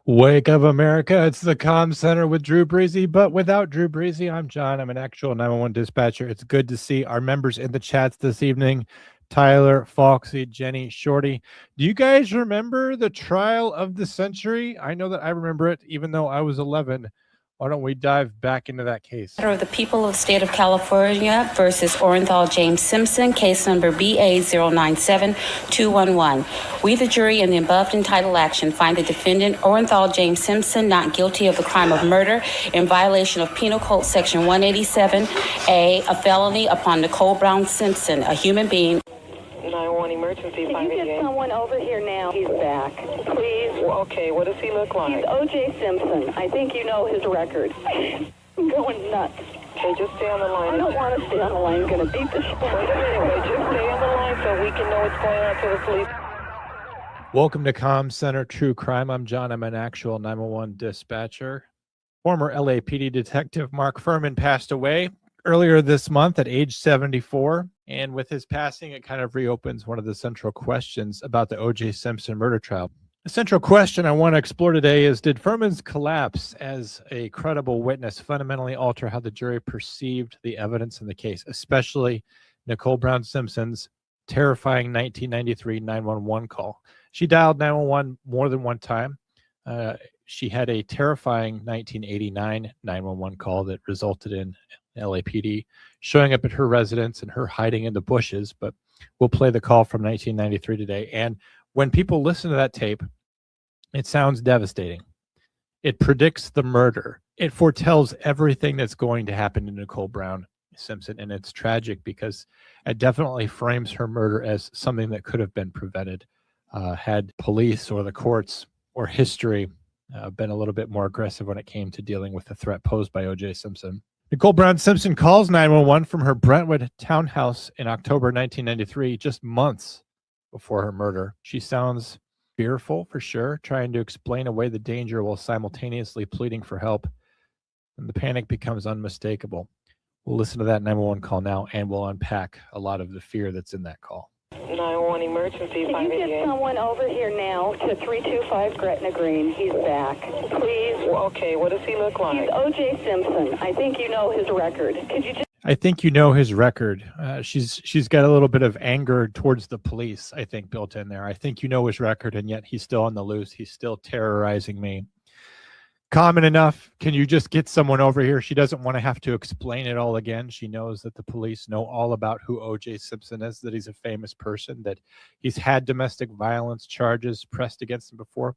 Wake up, America. It's the Comm Center with Drew Breezy, but without Drew Breezy, I'm John. I'm an actual 911 dispatcher. It's good to see our members in the chats this evening. Tyler, Foxy, Jenny, Shorty. Do you guys remember the trial of the century? I know that I remember it, even though I was 11. Why don't we dive back into that case? The people of the state of California versus Orenthal James Simpson, case number BA097211. We, the jury, in the above entitled action, find the defendant, Orenthal James Simpson, not guilty of the crime of murder in violation of Penal Code Section 187A, a felony upon Nicole Brown Simpson, a human being. 911 emergency. Can you get someone over here now? He's back. Please. Well, okay, what does he look like? He's O.J. Simpson. I think you know his record. I'm going nuts. Okay, just stay on the line. I don't want to stay on the line. I'm going to beat the shit. Wait a minute, wait, just stay on the line so we can know what's going on to the police. Welcome to Comm Center True Crime. I'm John. I'm an actual 911 dispatcher. Former LAPD detective Mark Fuhrman passed away earlier this month at age 74. And with his passing, it kind of reopens one of the central questions about the O.J. Simpson murder trial. The central question I want to explore today is, did Fuhrman's collapse as a credible witness fundamentally alter how the jury perceived the evidence in the case, especially Nicole Brown Simpson's terrifying 1993 911 call? She dialed 911 more than one time. She had a terrifying 1989 911 call that resulted in LAPD showing up at her residence and her hiding in the bushes, but we'll play the call from 1993 today. And when people listen to that tape, it sounds devastating. It predicts the murder. It foretells everything that's going to happen to Nicole Brown Simpson, and it's tragic because it definitely frames her murder as something that could have been prevented had police or the courts or history been a little bit more aggressive when it came to dealing with the threat posed by O.J. Simpson. Nicole Brown Simpson calls 911 from her Brentwood townhouse in October 1993, just months before her murder. She sounds fearful, for sure, trying to explain away the danger while simultaneously pleading for help. And the panic becomes unmistakable. We'll listen to that 911 call now, and we'll unpack a lot of the fear that's in that call. 911 emergency. Can you get someone over here now to 325 Gretna Green? He's back. Please. Well, okay, what does he look like? He's O.J. Simpson. I think you know his record. Could you just... I think you know his record. She's got a little bit of anger towards the police, I think, built in there. I think you know his record, and yet he's still on the loose. He's still terrorizing me. Common enough. Can you just get someone over here? She doesn't want to have to explain it all again. She knows that the police know all about who O.J. Simpson is, that he's a famous person, that he's had domestic violence charges pressed against him before.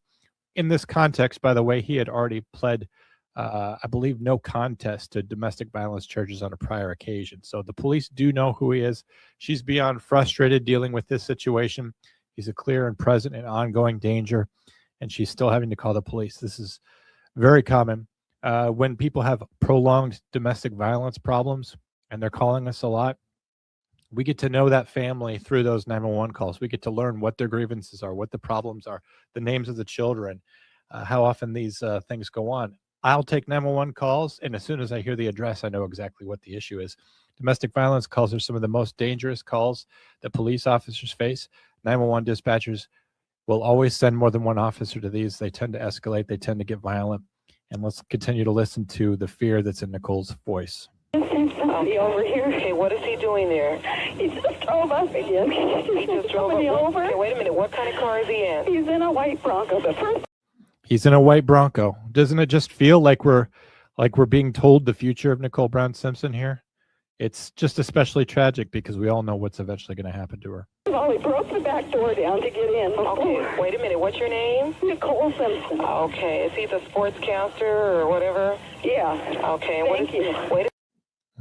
In this context, by the way, he had already pled, I believe, no contest to domestic violence charges on a prior occasion. So the police do know who he is. She's beyond frustrated dealing with this situation. He's a clear and present and ongoing danger, and she's still having to call the police. This is very common when people have prolonged domestic violence problems and they're calling us a lot. We get to know that family through those 911 calls. We get to learn what their grievances are, what the problems are, the names of the children, how often these things go on. I'll take 911 calls, and as soon as I hear the address, I know exactly what the issue is. Domestic violence calls are some of the most dangerous calls that police officers face. 911 dispatchers will always send more than one officer to these. They tend to escalate. They tend to get violent. And let's continue to listen to the fear that's in Nicole's voice. Somebody over here. Okay, what is he doing there? He just drove up again. He just drove somebody up. over. Okay, wait a minute, what kind of car is he in? He's in a white Bronco. The first... He's in a white Bronco. Doesn't it just feel like we're being told the future of Nicole Brown Simpson here? It's just especially tragic because we all know what's eventually going to happen to her. Well, he broke the back door down to get in. Okay, wait a minute, what's your name? Nicole Simpson. Okay, is he the sportscaster or whatever? Yeah. Okay, Thank you. Wait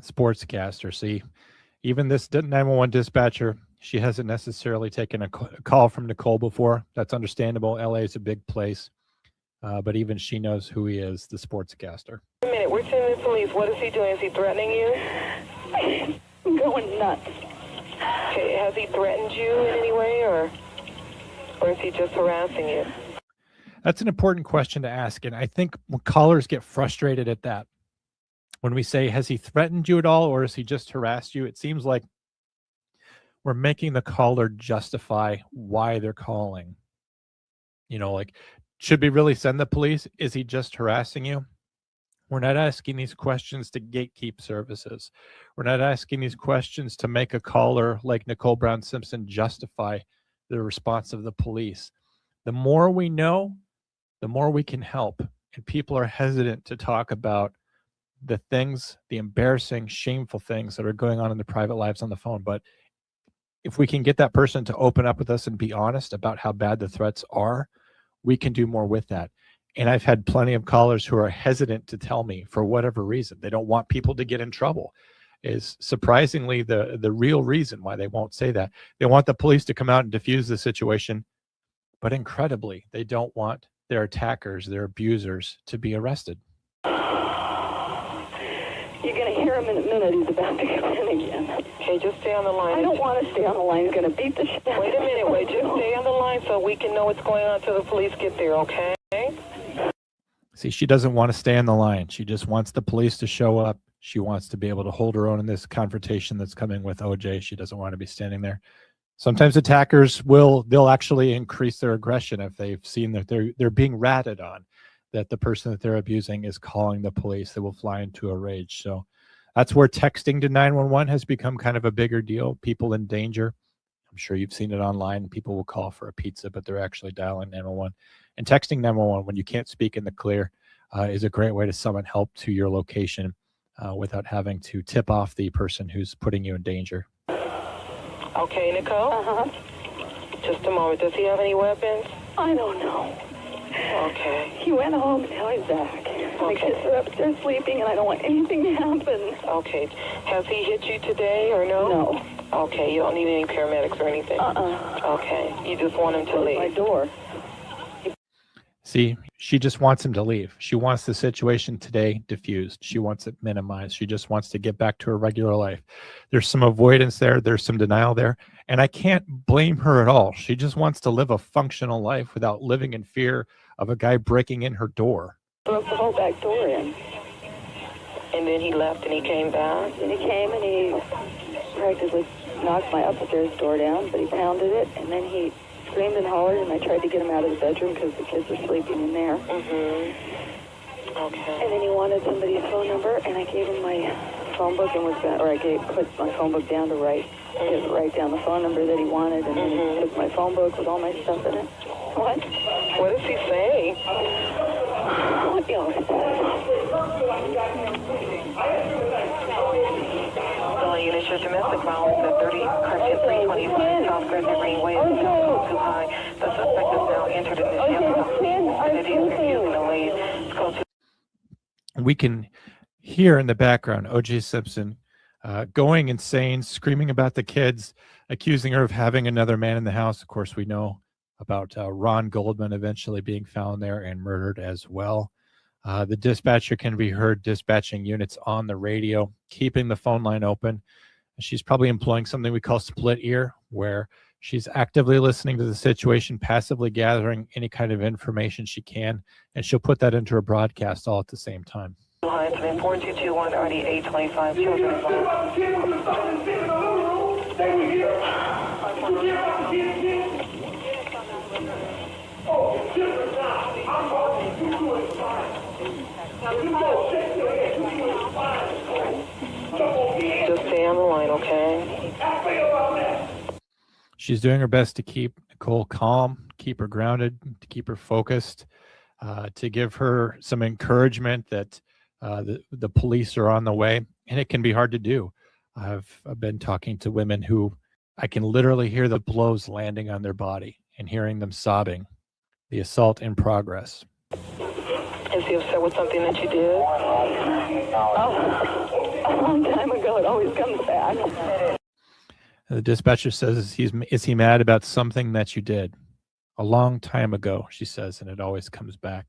Sportscaster. See, even this 911 dispatcher, she hasn't necessarily taken a call from Nicole before. That's understandable. LA is a big place. But even she knows who he is, the sportscaster. Wait a minute, we're sending the police. What is he doing? Is he threatening you? I'm going nuts. Okay, has he threatened you in any way, or is he just harassing you? That's an important question to ask, and I think when callers get frustrated at that, when we say, has he threatened you at all, or has he just harassed you, it seems like we're making the caller justify why they're calling. You know, like, Should we really send the police? Is he just harassing you? We're not asking these questions to gatekeep services. We're not asking these questions to make a caller like Nicole Brown Simpson justify the response of the police. The more we know, the more we can help. And people are hesitant to talk about the things, the embarrassing, shameful things that are going on in their private lives on the phone. But if we can get that person to open up with us and be honest about how bad the threats are, we can do more with that. And I've had plenty of callers who are hesitant to tell me for whatever reason. They don't want people to get in trouble. Is surprisingly the real reason why they won't say that. They want the police to come out and diffuse the situation, but incredibly, they don't want their attackers, their abusers, to be arrested. You're going to hear him in a minute. He's about to come in again. Okay, just stay on the line. I don't want to stay on the line. He's going to beat the shit out of me. Wait a minute. Wait, just stay on the line so we can know what's going on until the police get there, okay? See, she doesn't want to stay on the line. She just wants the police to show up. She wants to be able to hold her own in this confrontation that's coming with OJ. She doesn't want to be standing there. Sometimes attackers they'll actually increase their aggression if they've seen that they're being ratted on, that the person that they're abusing is calling the police. They will fly into a rage. So that's where texting to 911 has become kind of a bigger deal. People in danger. I'm sure you've seen it online. People will call for a pizza, but they're actually dialing 911. And texting 911 when you can't speak in the clear is a great way to summon help to your location without having to tip off the person who's putting you in danger. Okay, Nicole? Uh-huh. Just a moment. Does he have any weapons? I don't know. Okay. He went home, now he's back. My kids are upstairs sleeping, and I don't want anything to happen. Okay. Has he hit you today or no? No. Okay, you don't need any paramedics or anything? Okay. You just want him to Close leave? my door. See, she just wants him to leave. She wants the situation today diffused. She wants it minimized. She just wants to get back to her regular life. There's some avoidance there. There's some denial there. And I can't blame her at all. She just wants to live a functional life without living in fear of a guy breaking in her door. Broke the whole back door in. And then he left and he came back? And he came and he practically knocked my upstairs door down, but he pounded it, and then he screamed and hollered, and I tried to get him out of the bedroom because the kids were sleeping in there. Mm-hmm. Okay. And then he wanted somebody's phone number, and I gave him my phone book and put my phone book down to write down the phone number that he wanted, and then he took my phone book with all my stuff in it. What? What does he say? What do you always say? Units, your domestic violence at 30 Cartier 325 South Gretna Greenway is still too high. The suspect is now entered in the shelter and it is refusing to leave. We can hear in the background O.J. Simpson going insane, screaming about the kids, accusing her of having another man in the house. Of course, we know about Ron Goldman eventually being found there and murdered as well. The dispatcher can be heard dispatching units on the radio, keeping the phone line open. She's probably employing something we call split ear, where she's actively listening to the situation, passively gathering any kind of information she can, and she'll put that into her broadcast all at the same time. 4221 RD 825 children involved. Just stay on the line, okay? She's doing her best to keep Nicole calm, keep her grounded, to keep her focused, to give her some encouragement that the police are on the way. And it can be hard to do. I've been talking to women who I can literally hear the blows landing on their body and hearing them sobbing. The assault in progress. Is he upset with something that you did? Oh, a long time ago. It always comes back. The dispatcher says, is he mad about something that you did? A long time ago, she says, and it always comes back.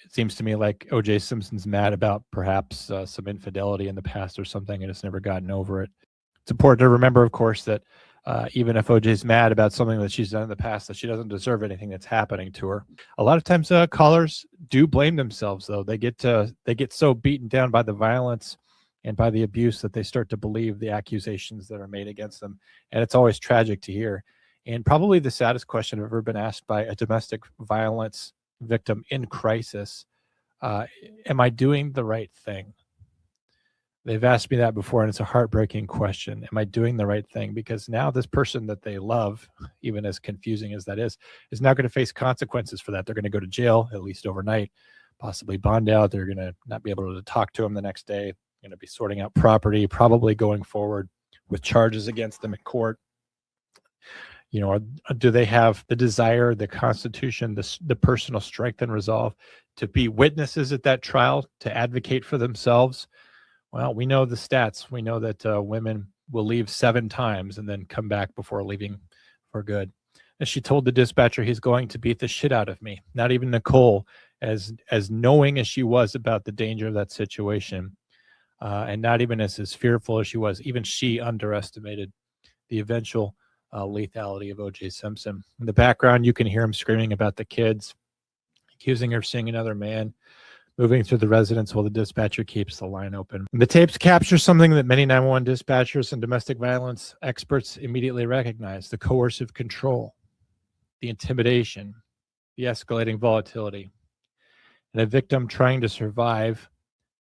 It seems to me like O.J. Simpson's mad about perhaps some infidelity in the past or something and has never gotten over it. It's important to remember, of course, that even if OJ's mad about something that she's done in the past, that she doesn't deserve anything that's happening to her. A lot of times callers do blame themselves, though. They get so beaten down by the violence and by the abuse that they start to believe the accusations that are made against them. And it's always tragic to hear. And probably the saddest question I've ever been asked by a domestic violence victim in crisis, am I doing the right thing? They've asked me that before, and it's a heartbreaking question. Am I doing the right thing? Because now this person that they love, even as confusing as that is now going to face consequences for that. They're going to go to jail, at least overnight, possibly bond out. They're going to not be able to talk to him the next day. Going to be sorting out property, probably going forward with charges against them in court. You know, do they have the desire, the constitution, the personal strength and resolve to be witnesses at that trial, to advocate for themselves? Well, we know the stats. We know that women will leave 7 times and then come back before leaving for good. And she told the dispatcher, he's going to beat the shit out of me. Not even Nicole, as knowing as she was about the danger of that situation, and not even as fearful as she was, even she underestimated the eventual lethality of O.J. Simpson. In the background, you can hear him screaming about the kids, accusing her of seeing another man, moving through the residence while the dispatcher keeps the line open. The tapes capture something that many 911 dispatchers and domestic violence experts immediately recognize: the coercive control, the intimidation, the escalating volatility, and a victim trying to survive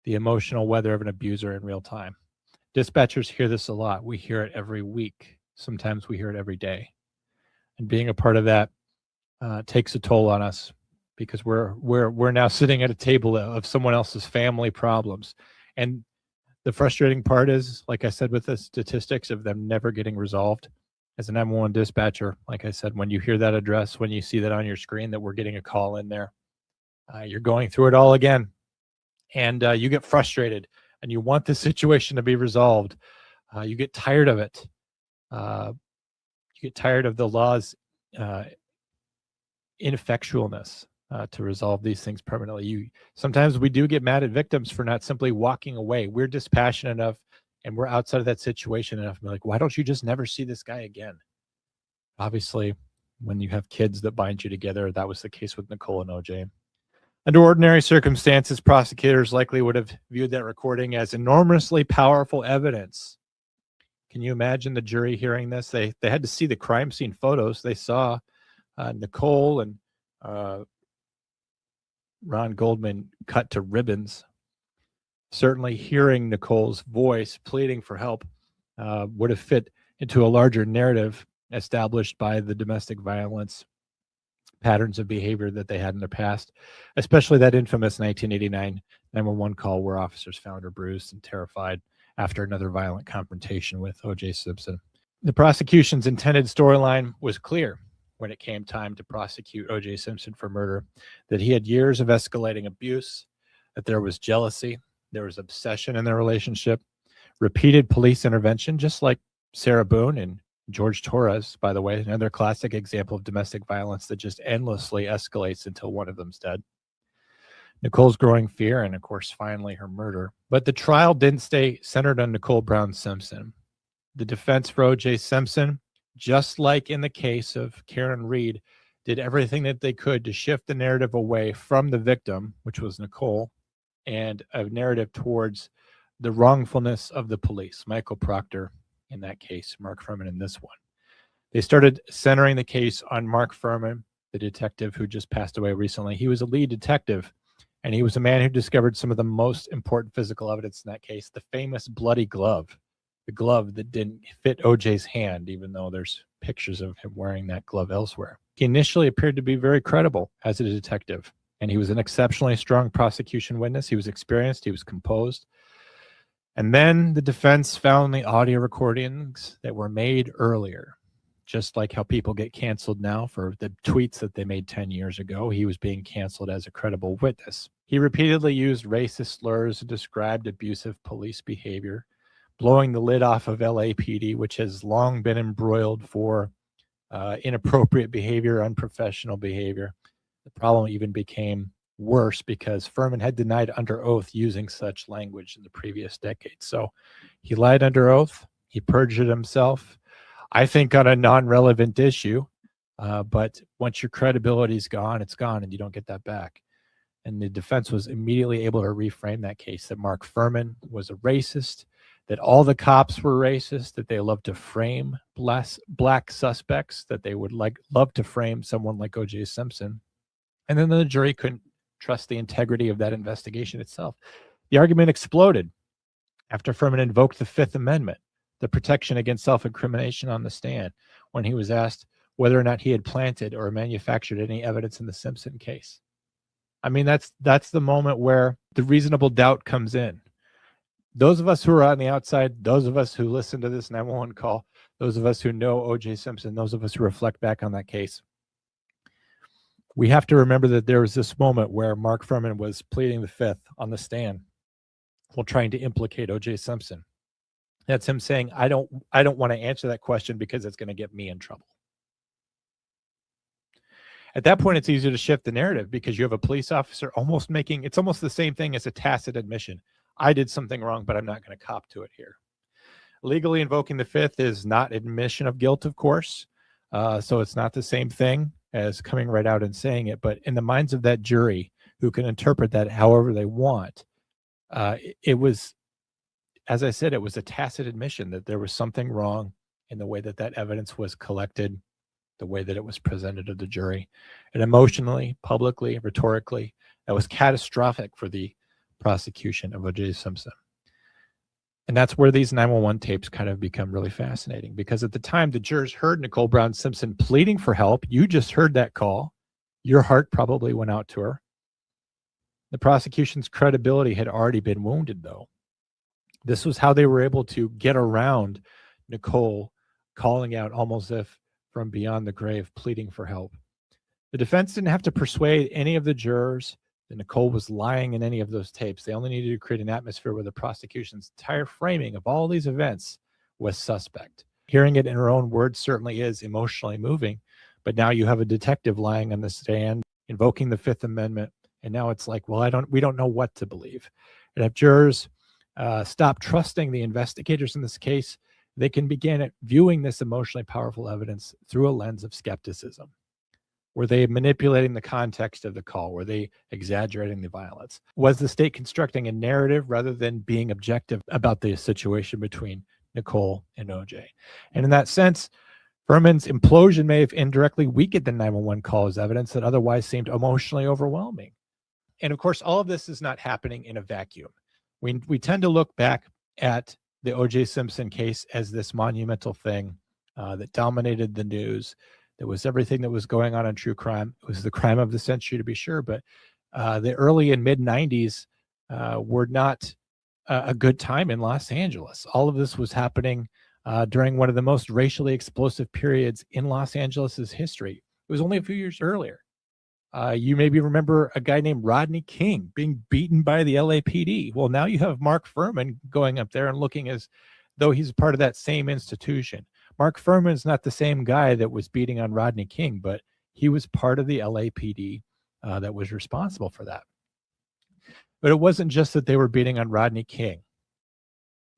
the emotional weather of an abuser in real time. Dispatchers hear this a lot. We hear it every week. Sometimes we hear it every day. And being a part of that takes a toll on us, because we're now sitting at a table of someone else's family problems. And the frustrating part is, like I said, with the statistics of them never getting resolved. As a 911 dispatcher, like I said, when you hear that address, when you see that on your screen that we're getting a call in there, you're going through it all again. And you get frustrated and you want the situation to be resolved. You get tired of it. You get tired of the law's ineffectualness to resolve these things permanently. Sometimes we do get mad at victims for not simply walking away. We're dispassionate enough and we're outside of that situation enough to be like, why don't you just never see this guy again? Obviously, when you have kids that bind you together, that was the case with Nicole and OJ. Under ordinary circumstances, prosecutors likely would have viewed that recording as enormously powerful evidence. Can you imagine the jury hearing this? They had to see the crime scene photos. They saw Nicole and Ron Goldman cut to ribbons. Certainly hearing Nicole's voice pleading for help would have fit into a larger narrative established by the domestic violence patterns of behavior that they had in the past, especially that infamous 1989 911 call where officers found her bruised and terrified after another violent confrontation with O.J. Simpson. The prosecution's intended storyline was clear when it came time to prosecute O.J. Simpson for murder: that he had years of escalating abuse, that there was jealousy, there was obsession in their relationship, repeated police intervention, just like Sarah Boone and George Torres, by the way, another classic example of domestic violence that just endlessly escalates until one of them's dead. Nicole's growing fear, and of course, finally her murder. But the trial didn't stay centered on Nicole Brown Simpson. The defense for O.J. Simpson, just like in the case of Karen Reed, did everything that they could to shift the narrative away from the victim, which was Nicole, and a narrative towards the wrongfulness of the police, Michael Proctor in that case, Mark Fuhrman in this one. They started centering the case on Mark Fuhrman, the detective who just passed away recently. He was a lead detective, and he was a man who discovered some of the most important physical evidence in that case, the famous bloody glove, the glove that didn't fit OJ's hand, even though there's pictures of him wearing that glove elsewhere. He initially appeared to be very credible as a detective, and he was an exceptionally strong prosecution witness. He was experienced, he was composed. And then the defense found the audio recordings that were made earlier. Just like how people get canceled now for the tweets that they made 10 years ago, he was being canceled as a credible witness. He repeatedly used racist slurs and described abusive police behavior, blowing the lid off of LAPD, which has long been embroiled for inappropriate behavior, unprofessional behavior. The problem even became worse because Fuhrman had denied under oath using such language in the previous decade. So he lied under oath. He perjured himself, I think, on a non-relevant issue. But once your credibility is gone, it's gone, and you don't get that back. And the defense was immediately able to reframe that case, that Mark Fuhrman was a racist, that all the cops were racist, that they loved to frame black suspects, that they would love to frame someone like O.J. Simpson And then the jury couldn't trust the integrity of that investigation itself. The argument exploded after Fuhrman invoked the Fifth Amendment, the protection against self-incrimination on the stand, when he was asked whether or not he had planted or manufactured any evidence in the Simpson case. I mean, that's the moment where the reasonable doubt comes in. Those of us who are on the outside, those of us who listen to this 911 call, those of us who know O.J. Simpson, those of us who reflect back on that case, we have to remember that there was this moment where Mark Fuhrman was pleading the Fifth on the stand while trying to implicate O.J. Simpson. That's him saying, I don't want to answer that question because it's going to get me in trouble. At that point, it's easier to shift the narrative because you have a police officer it's almost the same thing as a tacit admission. I did something wrong, but I'm not going to cop to it here. Legally invoking the Fifth is not admission of guilt, of course. So it's not the same thing as coming right out and saying it. But in the minds of that jury, who can interpret that however they want, it was, as I said, it was a tacit admission that there was something wrong in the way that that evidence was collected, the way that it was presented to the jury. And emotionally, publicly, rhetorically, that was catastrophic for the prosecution of O.J. Simpson. And that's where these 911 tapes kind of become really fascinating, because at the time the jurors heard Nicole Brown Simpson pleading for help. You just heard that call. Your heart probably went out to her. The prosecution's credibility had already been wounded, though. This was how they were able to get around Nicole calling out almost if from beyond the grave, pleading for help. The defense didn't have to persuade any of the jurors that Nicole was lying in any of those tapes. They only needed to create an atmosphere where the prosecution's entire framing of all these events was suspect. Hearing it in her own words certainly is emotionally moving, but now you have a detective lying on the stand, invoking the Fifth Amendment, and now it's like, well, we don't know what to believe. And if jurors stop trusting the investigators in this case, they can begin viewing this emotionally powerful evidence through a lens of skepticism. Were they manipulating the context of the call? Were they exaggerating the violence? Was the state constructing a narrative rather than being objective about the situation between Nicole and O.J.? And in that sense, Fuhrman's implosion may have indirectly weakened the 911 call as evidence that otherwise seemed emotionally overwhelming. And of course, all of this is not happening in a vacuum. We tend to look back at the O.J. Simpson case as this monumental thing that dominated the news. It was everything that was going on in true crime. It was the crime of the century, to be sure, but the early and mid-90s were not a good time in Los Angeles. All of this was happening during one of the most racially explosive periods in Los Angeles' history. It was only a few years earlier. You maybe remember a guy named Rodney King being beaten by the LAPD. Well, now you have Mark Fuhrman going up there and looking as though he's part of that same institution. Mark Fuhrman is not the same guy that was beating on Rodney King, but he was part of the LAPD that was responsible for that. But it wasn't just that they were beating on Rodney King.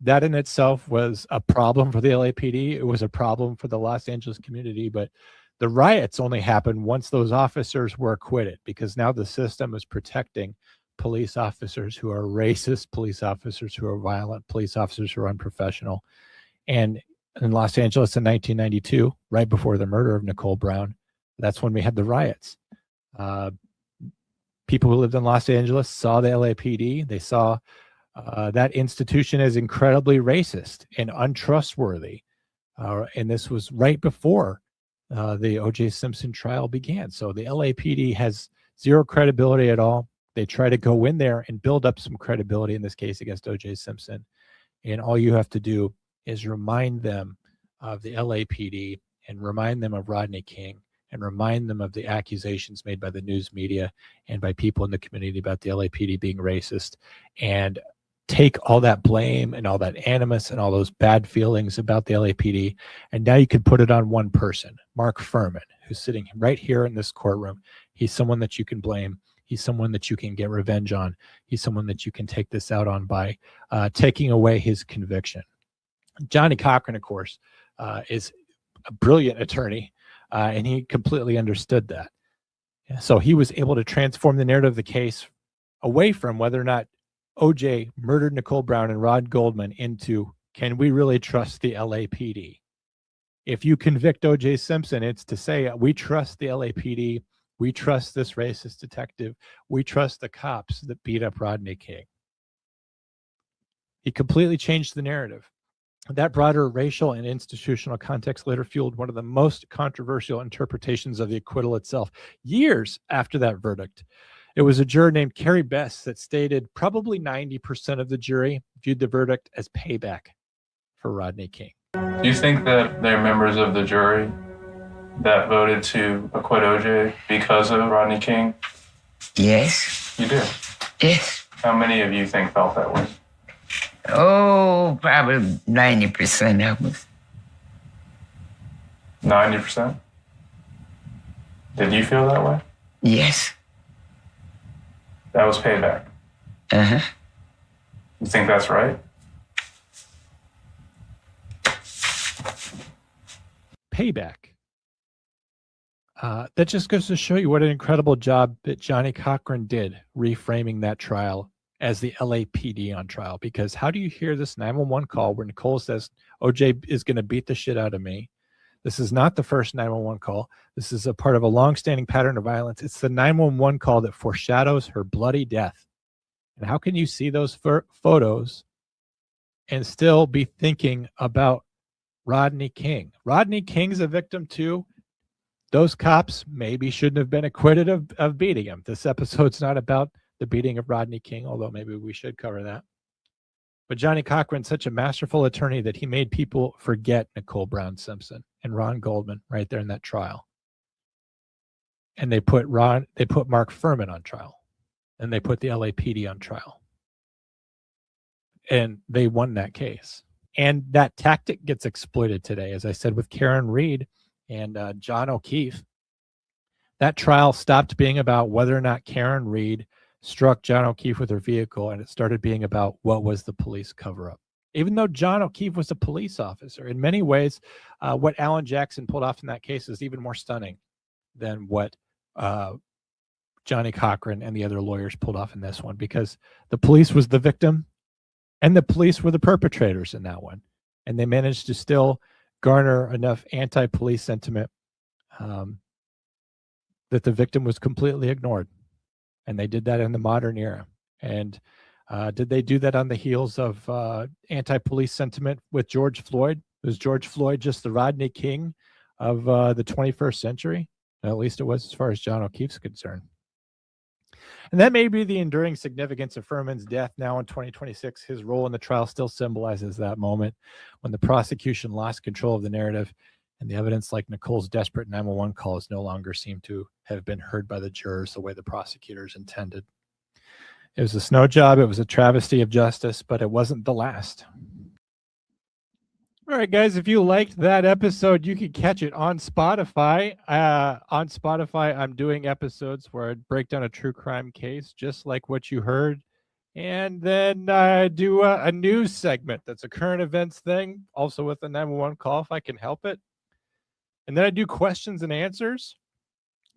That in itself was a problem for the LAPD. It was a problem for the Los Angeles community, but the riots only happened once those officers were acquitted, because now the system is protecting police officers who are racist, police officers who are violent, police officers who are unprofessional. And in Los Angeles in 1992, right before the murder of Nicole Brown, that's when we had the riots. People who lived in Los Angeles saw the LAPD. They saw that institution as incredibly racist and untrustworthy. And this was right before the O.J. Simpson trial began. So the LAPD has zero credibility at all. They try to go in there and build up some credibility, in this case against O.J. Simpson. And all you have to do is remind them of the LAPD and remind them of Rodney King and remind them of the accusations made by the news media and by people in the community about the LAPD being racist, and take all that blame and all that animus and all those bad feelings about the LAPD. And now you can put it on one person, Mark Fuhrman, who's sitting right here in this courtroom. He's someone that you can blame. He's someone that you can get revenge on. He's someone that you can take this out on by taking away his conviction. Johnnie Cochran, of course, is a brilliant attorney, and he completely understood that. So he was able to transform the narrative of the case away from whether or not O.J. murdered Nicole Brown and Rod Goldman into, can we really trust the LAPD? If you convict O.J. Simpson, it's to say we trust the LAPD. We trust this racist detective. We trust the cops that beat up Rodney King. He completely changed the narrative. That broader racial and institutional context later fueled one of the most controversial interpretations of the acquittal itself. Years after that verdict, it was a juror named Carrie Bess that stated probably 90% of the jury viewed the verdict as payback for Rodney King. Do you think that there are members of the jury that voted to acquit OJ because of Rodney King? Yes. You do? Yes. How many of you think felt that way? Oh, probably 90% of us. 90%? Did you feel that way? Yes. That was payback. Uh-huh. You think that's right? Payback. That just goes to show you what an incredible job that Johnnie Cochran did reframing that trial as the LAPD on trial. Because how do you hear this 911 call where Nicole says, OJ is going to beat the shit out of me? This is not the first 911 call. This is a part of a long-standing pattern of violence. It's the 911 call that foreshadows her bloody death. And how can you see those photos and still be thinking about Rodney King? Rodney King's a victim too. Those cops maybe shouldn't have been acquitted of beating him. This episode's not about the beating of Rodney King, although maybe we should cover that. But Johnnie Cochran's such a masterful attorney that he made people forget Nicole Brown Simpson and Ron Goldman right there in that trial. And they put Mark Fuhrman on trial. And they put the LAPD on trial. And they won that case. And that tactic gets exploited today, as I said, with Karen Reed and John O'Keefe. That trial stopped being about whether or not Karen Reed struck John O'Keefe with her vehicle, and it started being about what was the police cover-up. Even though John O'Keefe was a police officer, in many ways, what Alan Jackson pulled off in that case is even more stunning than what Johnnie Cochran and the other lawyers pulled off in this one, because the police was the victim and the police were the perpetrators in that one. And they managed to still garner enough anti-police sentiment that the victim was completely ignored. And they did that in the modern era. And did they do that on the heels of anti-police sentiment with George Floyd? Was George Floyd just the Rodney King of the 21st century? At least it was as far as John O'Keefe's concerned. And that may be the enduring significance of Fuhrman's death now in 2026. His role in the trial still symbolizes that moment when the prosecution lost control of the narrative and the evidence, like Nicole's desperate 911 calls, no longer seemed to have been heard by the jurors the way the prosecutors intended. It was a snow job. It was a travesty of justice, but it wasn't the last. All right, guys, if you liked that episode, you can catch it on Spotify. On Spotify, I'm doing episodes where I break down a true crime case, just like what you heard. And then I do a news segment that's a current events thing, also with a 911 call if I can help it. And then I do questions and answers.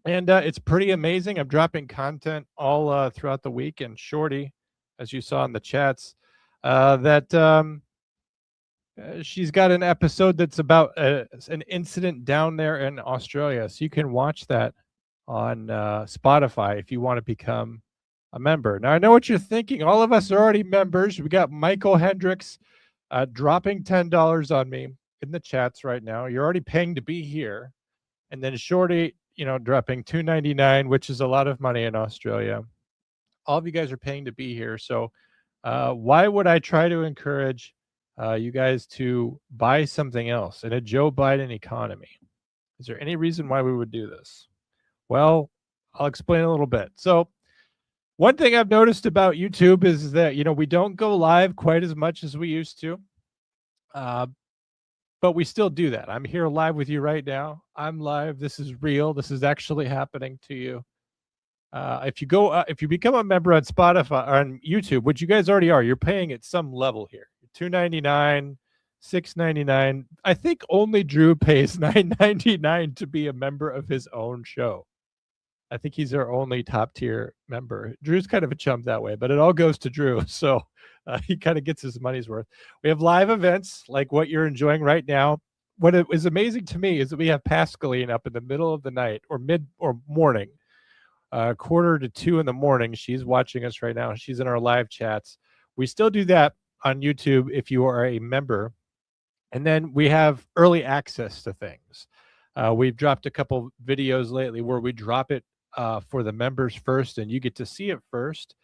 And it's pretty amazing. I'm dropping content all throughout the week. And Shorty, as you saw in the chats, she's got an episode that's about an incident down there in Australia. So you can watch that on Spotify if you want to become a member. Now, I know what you're thinking. All of us are already members. We got Michael Hendricks dropping $10 on me in the chats right now. You're already paying to be here. And then Shorty, dropping $2.99, which is a lot of money in Australia. All of you guys are paying to be here. So why would I try to encourage you guys to buy something else in a Joe Biden economy? Is there any reason why we would do this? Well, I'll explain a little bit. So one thing I've noticed about YouTube is that, we don't go live quite as much as we used to. But we still do that. I'm here live with you right now. I'm live. This is real. This is actually happening to you. If you become a member on Spotify or on YouTube, which you guys already are, you're paying at some level here. $2.99, $6.99. I think only Drew pays $9.99 to be a member of his own show. I think he's our only top tier member. Drew's kind of a chump that way, but it all goes to Drew. So he kind of gets his money's worth. We have live events like what you're enjoying right now. What is amazing to me is that we have Pascaline up in the middle of the night or morning quarter to 2 in the morning. She's watching us right now. She's in our live chats. We still do that on YouTube if you are a member. And then we have early access to things. We've dropped a couple videos lately where we drop it for the members first, and you get to see it first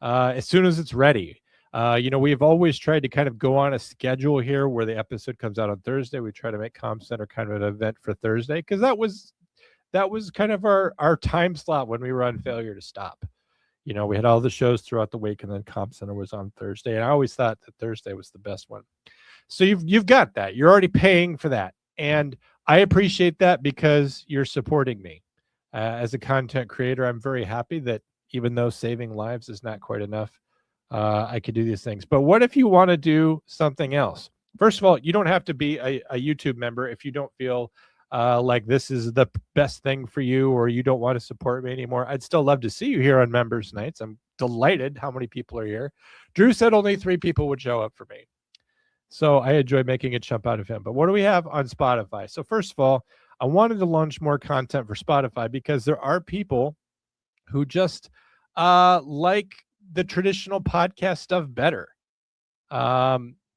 as soon as it's ready. We've always tried to kind of go on a schedule here where the episode comes out on Thursday. We try to make Com Center kind of an event for Thursday because that was kind of our time slot when we were on Failure to Stop. We had all the shows throughout the week, and then Com Center was on Thursday. And I always thought that Thursday was the best one. So you've got that. You're already paying for that. And I appreciate that because you're supporting me. As a content creator, I'm very happy that even though saving lives is not quite enough, I could do these things. But what if you want to do something else? First of all, you don't have to be a YouTube member if you don't feel like this is the best thing for you, or you don't want to support me anymore. I'd still love to see you here on members nights. I'm delighted how many people are here. Drew said only 3 people would show up for me. So I enjoy making a jump out of him. But what do we have on Spotify? So first of all, I wanted to launch more content for Spotify because there are people who just like the traditional podcast stuff better.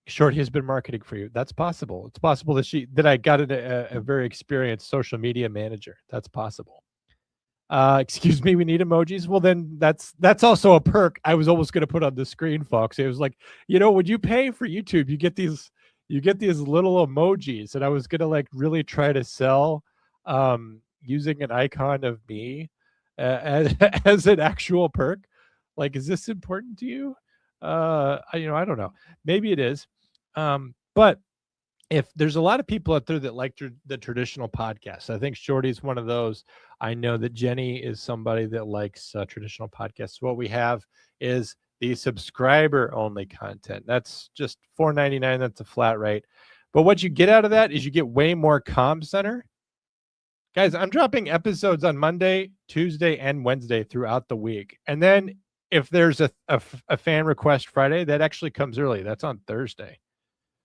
Shorty has been marketing for you. That's possible. It's possible that I got a very experienced social media manager. That's possible. Excuse me, we need emojis. Well, then that's also a perk I was almost going to put on the screen, folks. It was like, would you pay for YouTube? You get these little emojis, and I was going to like really try to sell using an icon of me as an actual perk. Like, is this important to you? I don't know. Maybe it is. But if there's a lot of people out there that like the traditional podcasts, I think Shorty's one of those. I know that Jenny is somebody that likes traditional podcasts. What we have is the subscriber-only content. That's just $4.99. That's a flat rate. But what you get out of that is you get way more Com Center. Guys, I'm dropping episodes on Monday, Tuesday, and Wednesday throughout the week. And then if there's a fan request Friday, that actually comes early. That's on Thursday.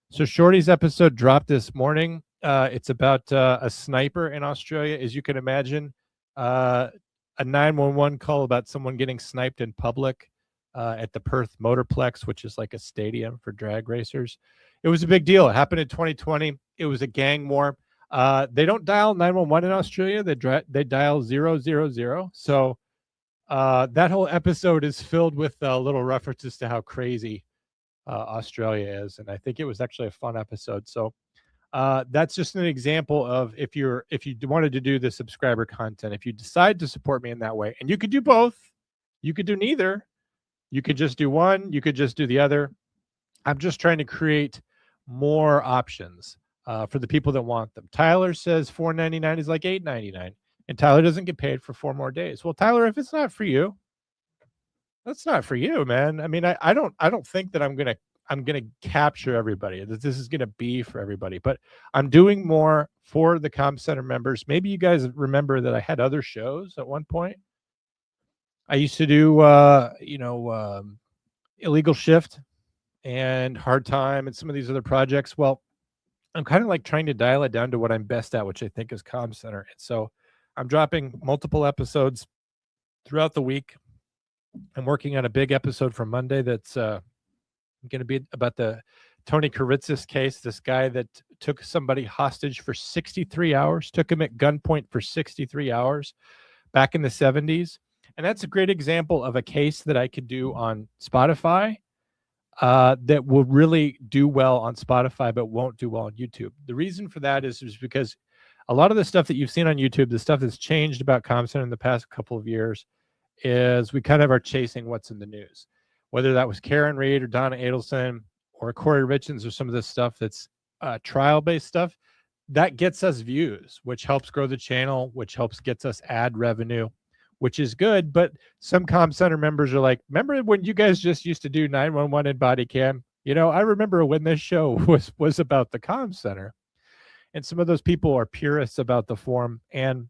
So Shorty's episode dropped this morning. It's about a sniper in Australia. As you can imagine, a 911 call about someone getting sniped in public at the Perth Motorplex, which is like a stadium for drag racers. It was a big deal. It happened in 2020. It was a gang war. They don't dial 911 in Australia. They dial 000. So that whole episode is filled with little references to how crazy Australia is, and I think it was actually a fun episode. So that's just an example of if you wanted to do the subscriber content, if you decide to support me in that way, and you could do both, you could do neither, you could just do one, you could just do the other. I'm just trying to create more options for the people that want them. Tyler says $4.99 is like $8.99, and Tyler doesn't get paid for 4 more days. Well, Tyler, if it's not for you, that's not for you, man. I mean, I don't think that I'm gonna capture everybody, that this is gonna be for everybody, but I'm doing more for the Com Center members. Maybe you guys remember that I had other shows at one point. I used to do Illegal Shift and Hard Time and some of these other projects. Well, I'm kind of like trying to dial it down to what I'm best at, which I think is Com Center. And so I'm dropping multiple episodes throughout the week. I'm working on a big episode for Monday that's going to be about the Tony Karitzis case, this guy that took somebody hostage for 63 hours, took him at gunpoint for 63 hours back in the 70s. And that's a great example of a case that I could do on Spotify that will really do well on Spotify, but won't do well on YouTube. The reason for that is because a lot of the stuff that you've seen on YouTube, the stuff that's changed about Com Center in the past couple of years, is we kind of are chasing what's in the news, whether that was Karen Reed or Donna Adelson or Corey Richards or some of this stuff that's trial-based stuff. That gets us views, which helps grow the channel, which helps gets us ad revenue, which is good. But some Com Center members are like, remember when you guys just used to do 911 and body cam? I remember when this show was about the Com Center. And some of those people are purists about the form. And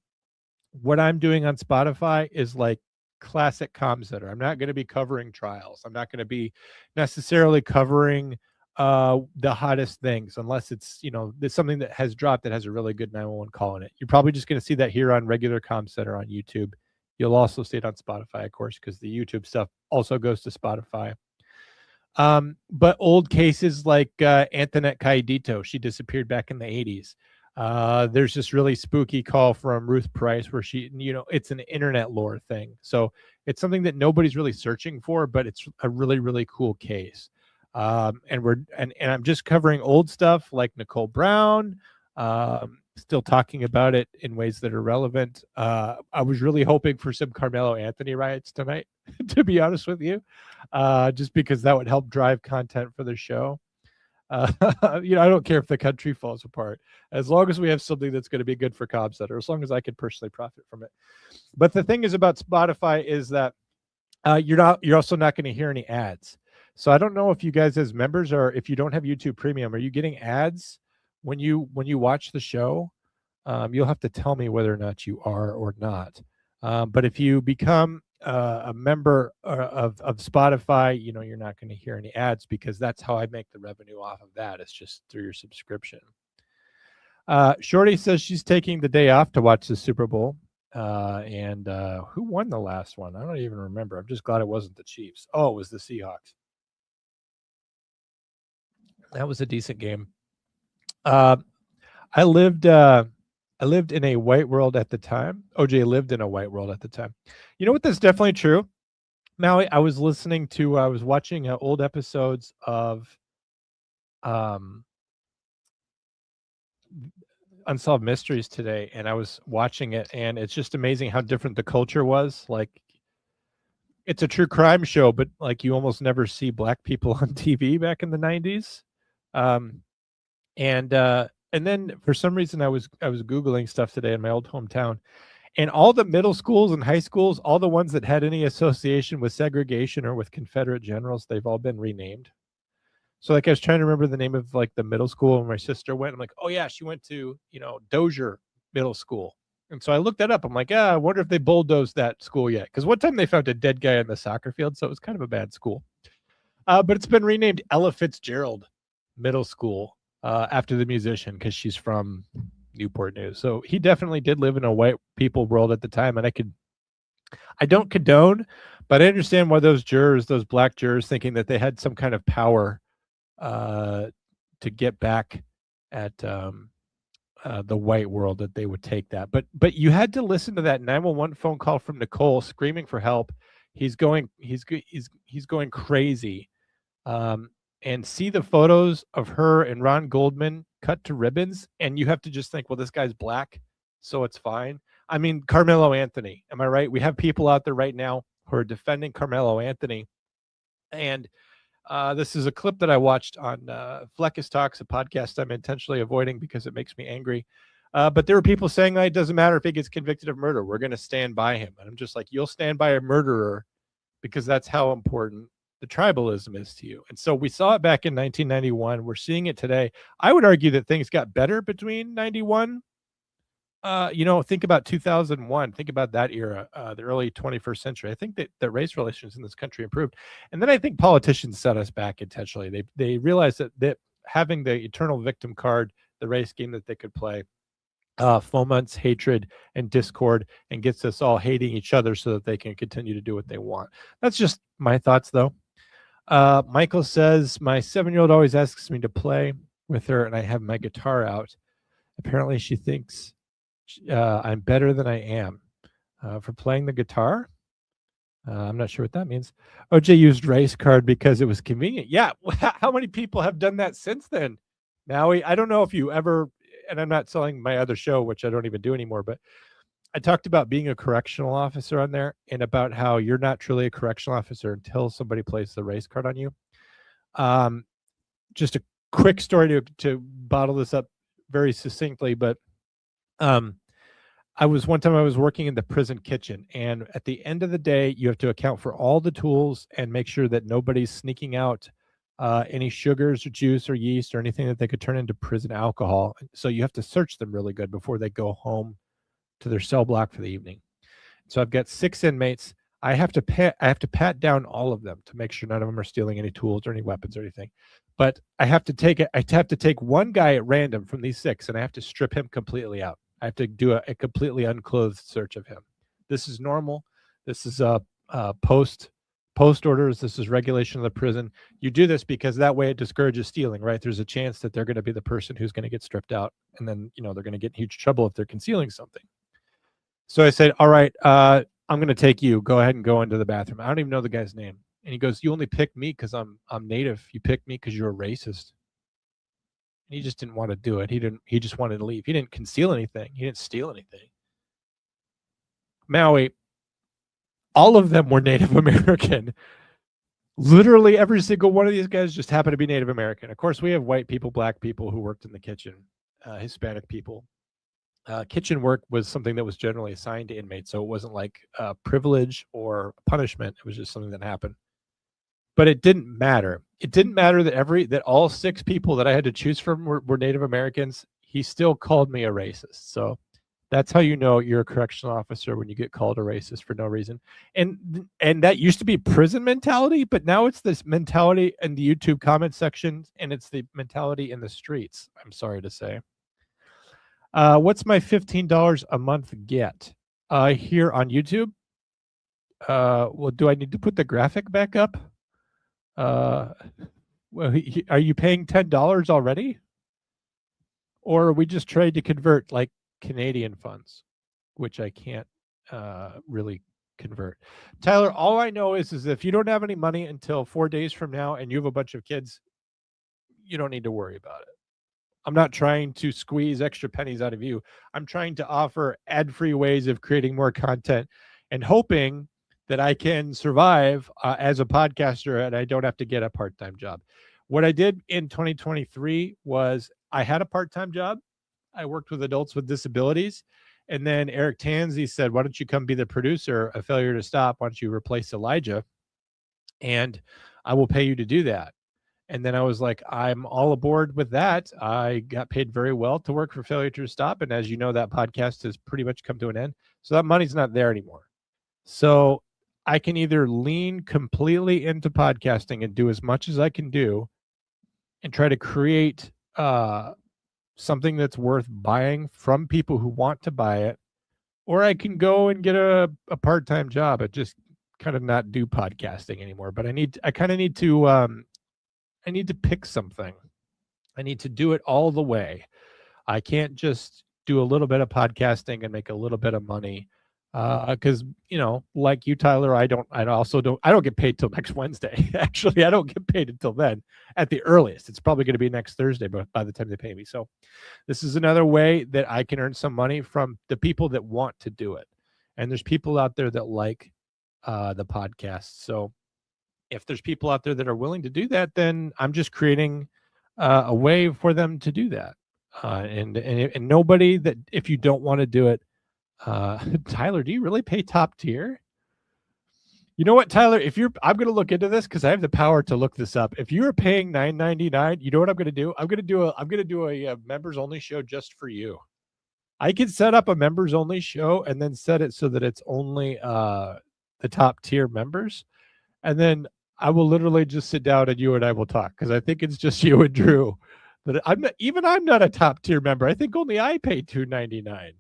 what I'm doing on Spotify is like classic Com Center. I'm not going to be covering trials. I'm not going to be necessarily covering the hottest things unless it's, there's something that has dropped that has a really good 911 call in it. You're probably just going to see that here on regular Com Center on YouTube You'll also see it on Spotify, of course, because the YouTube stuff also goes to Spotify. But old cases like Antoinette Caidito, she disappeared back in the 80s. There's this really spooky call from Ruth Price where she, it's an internet lore thing. So it's something that nobody's really searching for, but it's a really, really cool case. And I'm just covering old stuff like Nicole Brown, still talking about it in ways that are relevant. I was really hoping for some Carmelo Anthony riots tonight, to be honest with you, just because that would help drive content for the show. I don't care if the country falls apart, as long as we have something that's going to be good for Cobb Center, as long as I can personally profit from it. But the thing is about Spotify is that you're also not going to hear any ads. So I don't know if you guys as members, or if you don't have YouTube Premium, are you getting ads when you watch the show? You'll have to tell me whether or not you are or not. But if you become a member of Spotify, you're not going to hear any ads, because that's how I make the revenue off of that. It's just through your subscription. Shorty says she's taking the day off to watch the Super Bowl. And who won the last one? I don't even remember. I'm just glad it wasn't the Chiefs. Oh, it was the Seahawks. That was a decent game. I lived in a white world at the time. OJ lived in a white world at the time. You know what? That's definitely true. Maui, I was watching old episodes of Unsolved Mysteries today, and I was watching it, and it's just amazing how different the culture was. Like, it's a true crime show, but like you almost never see black people on TV back in the 90s. And then for some reason I was Googling stuff today in my old hometown, and all the middle schools and high schools, all the ones that had any association with segregation or with Confederate generals, they've all been renamed. So like I was trying to remember the name of like the middle school where my sister went. I'm like, oh yeah, she went to, Dozier Middle School. And so I looked that up. I'm like, I wonder if they bulldozed that school yet. Because one time they found a dead guy on the soccer field, so it was kind of a bad school. But it's been renamed Ella Fitzgerald Middle School after the musician, because she's from Newport News. So he definitely did live in a white people world at the time, and I don't condone, but I understand why those black jurors, thinking that they had some kind of power to get back at the white world, that they would take that. But you had to listen to that 911 phone call from Nicole screaming for help. He's going crazy. And see the photos of her and Ron Goldman cut to ribbons, and you have to just think, well, this guy's black, so it's fine. I mean, Carmelo Anthony, am I right? We have people out there right now who are defending Carmelo Anthony. And this is a clip that I watched on Fleckus Talks, a podcast I'm intentionally avoiding because it makes me angry. But there were people saying, it doesn't matter if he gets convicted of murder. We're going to stand by him. And I'm just like, you'll stand by a murderer because that's how important the tribalism is to you. And so we saw it back in 1991. We're seeing it today. I would argue that things got better between 91. Think about 2001. Think about that era, the early 21st century. I think that race relations in this country improved. And then I think politicians set us back intentionally. They realized that having the eternal victim card, the race game that they could play, foments hatred and discord and gets us all hating each other so that they can continue to do what they want. That's just my thoughts, though. Michael says, my 7-year-old always asks me to play with her, and I have my guitar out. Apparently she thinks I'm better than I am for playing the guitar. I'm not sure what that means. OJ used race card because it was convenient. Yeah, how many people have done that since then? Maui, I don't know if you ever, and I'm not selling my other show, which I don't even do anymore, but I talked about being a correctional officer on there, and about how you're not truly a correctional officer until somebody plays the race card on you. Just a quick story to bottle this up very succinctly, but one time I was working in the prison kitchen, and at the end of the day, you have to account for all the tools and make sure that nobody's sneaking out any sugars or juice or yeast or anything that they could turn into prison alcohol. So you have to search them really good before they go home to their cell block for the evening. So I've got 6 inmates. I have to pat down all of them to make sure none of them are stealing any tools or any weapons or anything. But I have to take one guy at random from these 6, and I have to strip him completely out. I have to do a completely unclothed search of him. This is normal. This is post orders. This is regulation of the prison. You do this because that way it discourages stealing, right? There's a chance that they're going to be the person who's going to get stripped out, and then they're going to get in huge trouble if they're concealing something. So I said, all right, I'm going to take you. Go ahead and go into the bathroom. I don't even know the guy's name. And he goes, you only picked me because I'm Native. You picked me because you're a racist. And he just didn't want to do it. He just wanted to leave. He didn't conceal anything. He didn't steal anything. Maui, all of them were Native American. Literally every single one of these guys just happened to be Native American. Of course, we have white people, black people who worked in the kitchen, Hispanic people. Kitchen work was something that was generally assigned to inmates, so it wasn't like privilege or punishment. It was just something that happened. But it didn't matter. It didn't matter that all 6 people that I had to choose from were Native Americans. He still called me a racist. So that's how you know you're a correctional officer, when you get called a racist for no reason. And that used to be prison mentality, but now it's this mentality in the YouTube comment section, and it's the mentality in the streets, I'm sorry to say. What's my $15 a month get here on YouTube? Well, do I need to put the graphic back up? Well, are you paying $10 already? Or are we just trying to convert like Canadian funds, which I can't really convert? Tyler, all I know is if you don't have any money until 4 days from now and you have a bunch of kids, you don't need to worry about it. I'm not trying to squeeze extra pennies out of you. I'm trying to offer ad-free ways of creating more content and hoping that I can survive as a podcaster and I don't have to get a part-time job. What I did in 2023 was I had a part-time job. I worked with adults with disabilities. And then Eric Tansey said, why don't you come be the producer of Failure to Stop? Why don't you replace Elijah? And I will pay you to do that. And then I was like, I'm all aboard with that. I got paid very well to work for Failure to Stop. And as you know, that podcast has pretty much come to an end. So that money's not there anymore. So I can either lean completely into podcasting and do as much as I can do and try to create something that's worth buying from people who want to buy it, or I can go and get a part-time job and just kind of not do podcasting anymore. But I need to pick something. I need to do it all the way. I can't just do a little bit of podcasting and make a little bit of money. Because like you, Tyler, I don't get paid till next Wednesday. Actually, I don't get paid until then at the earliest. It's probably going to be next Thursday, but by the time they pay me. So this is another way that I can earn some money from the people that want to do it. And there's people out there that like the podcast. So if there's people out there that are willing to do that, then I'm just creating a way for them to do that. And nobody that, if you don't want to do it, Tyler, do you really pay top tier? You know what, Tyler, I'm going to look into this because I have the power to look this up. If you're paying $9.99, you know what I'm going to do? I'm going to do a members only show just for you. I can set up a members only show and then set it so that it's only the top tier members. And then I will literally just sit down and you and I will talk, because I think it's just you and Drew. That I'm not a top tier member. I think only I pay $2.99.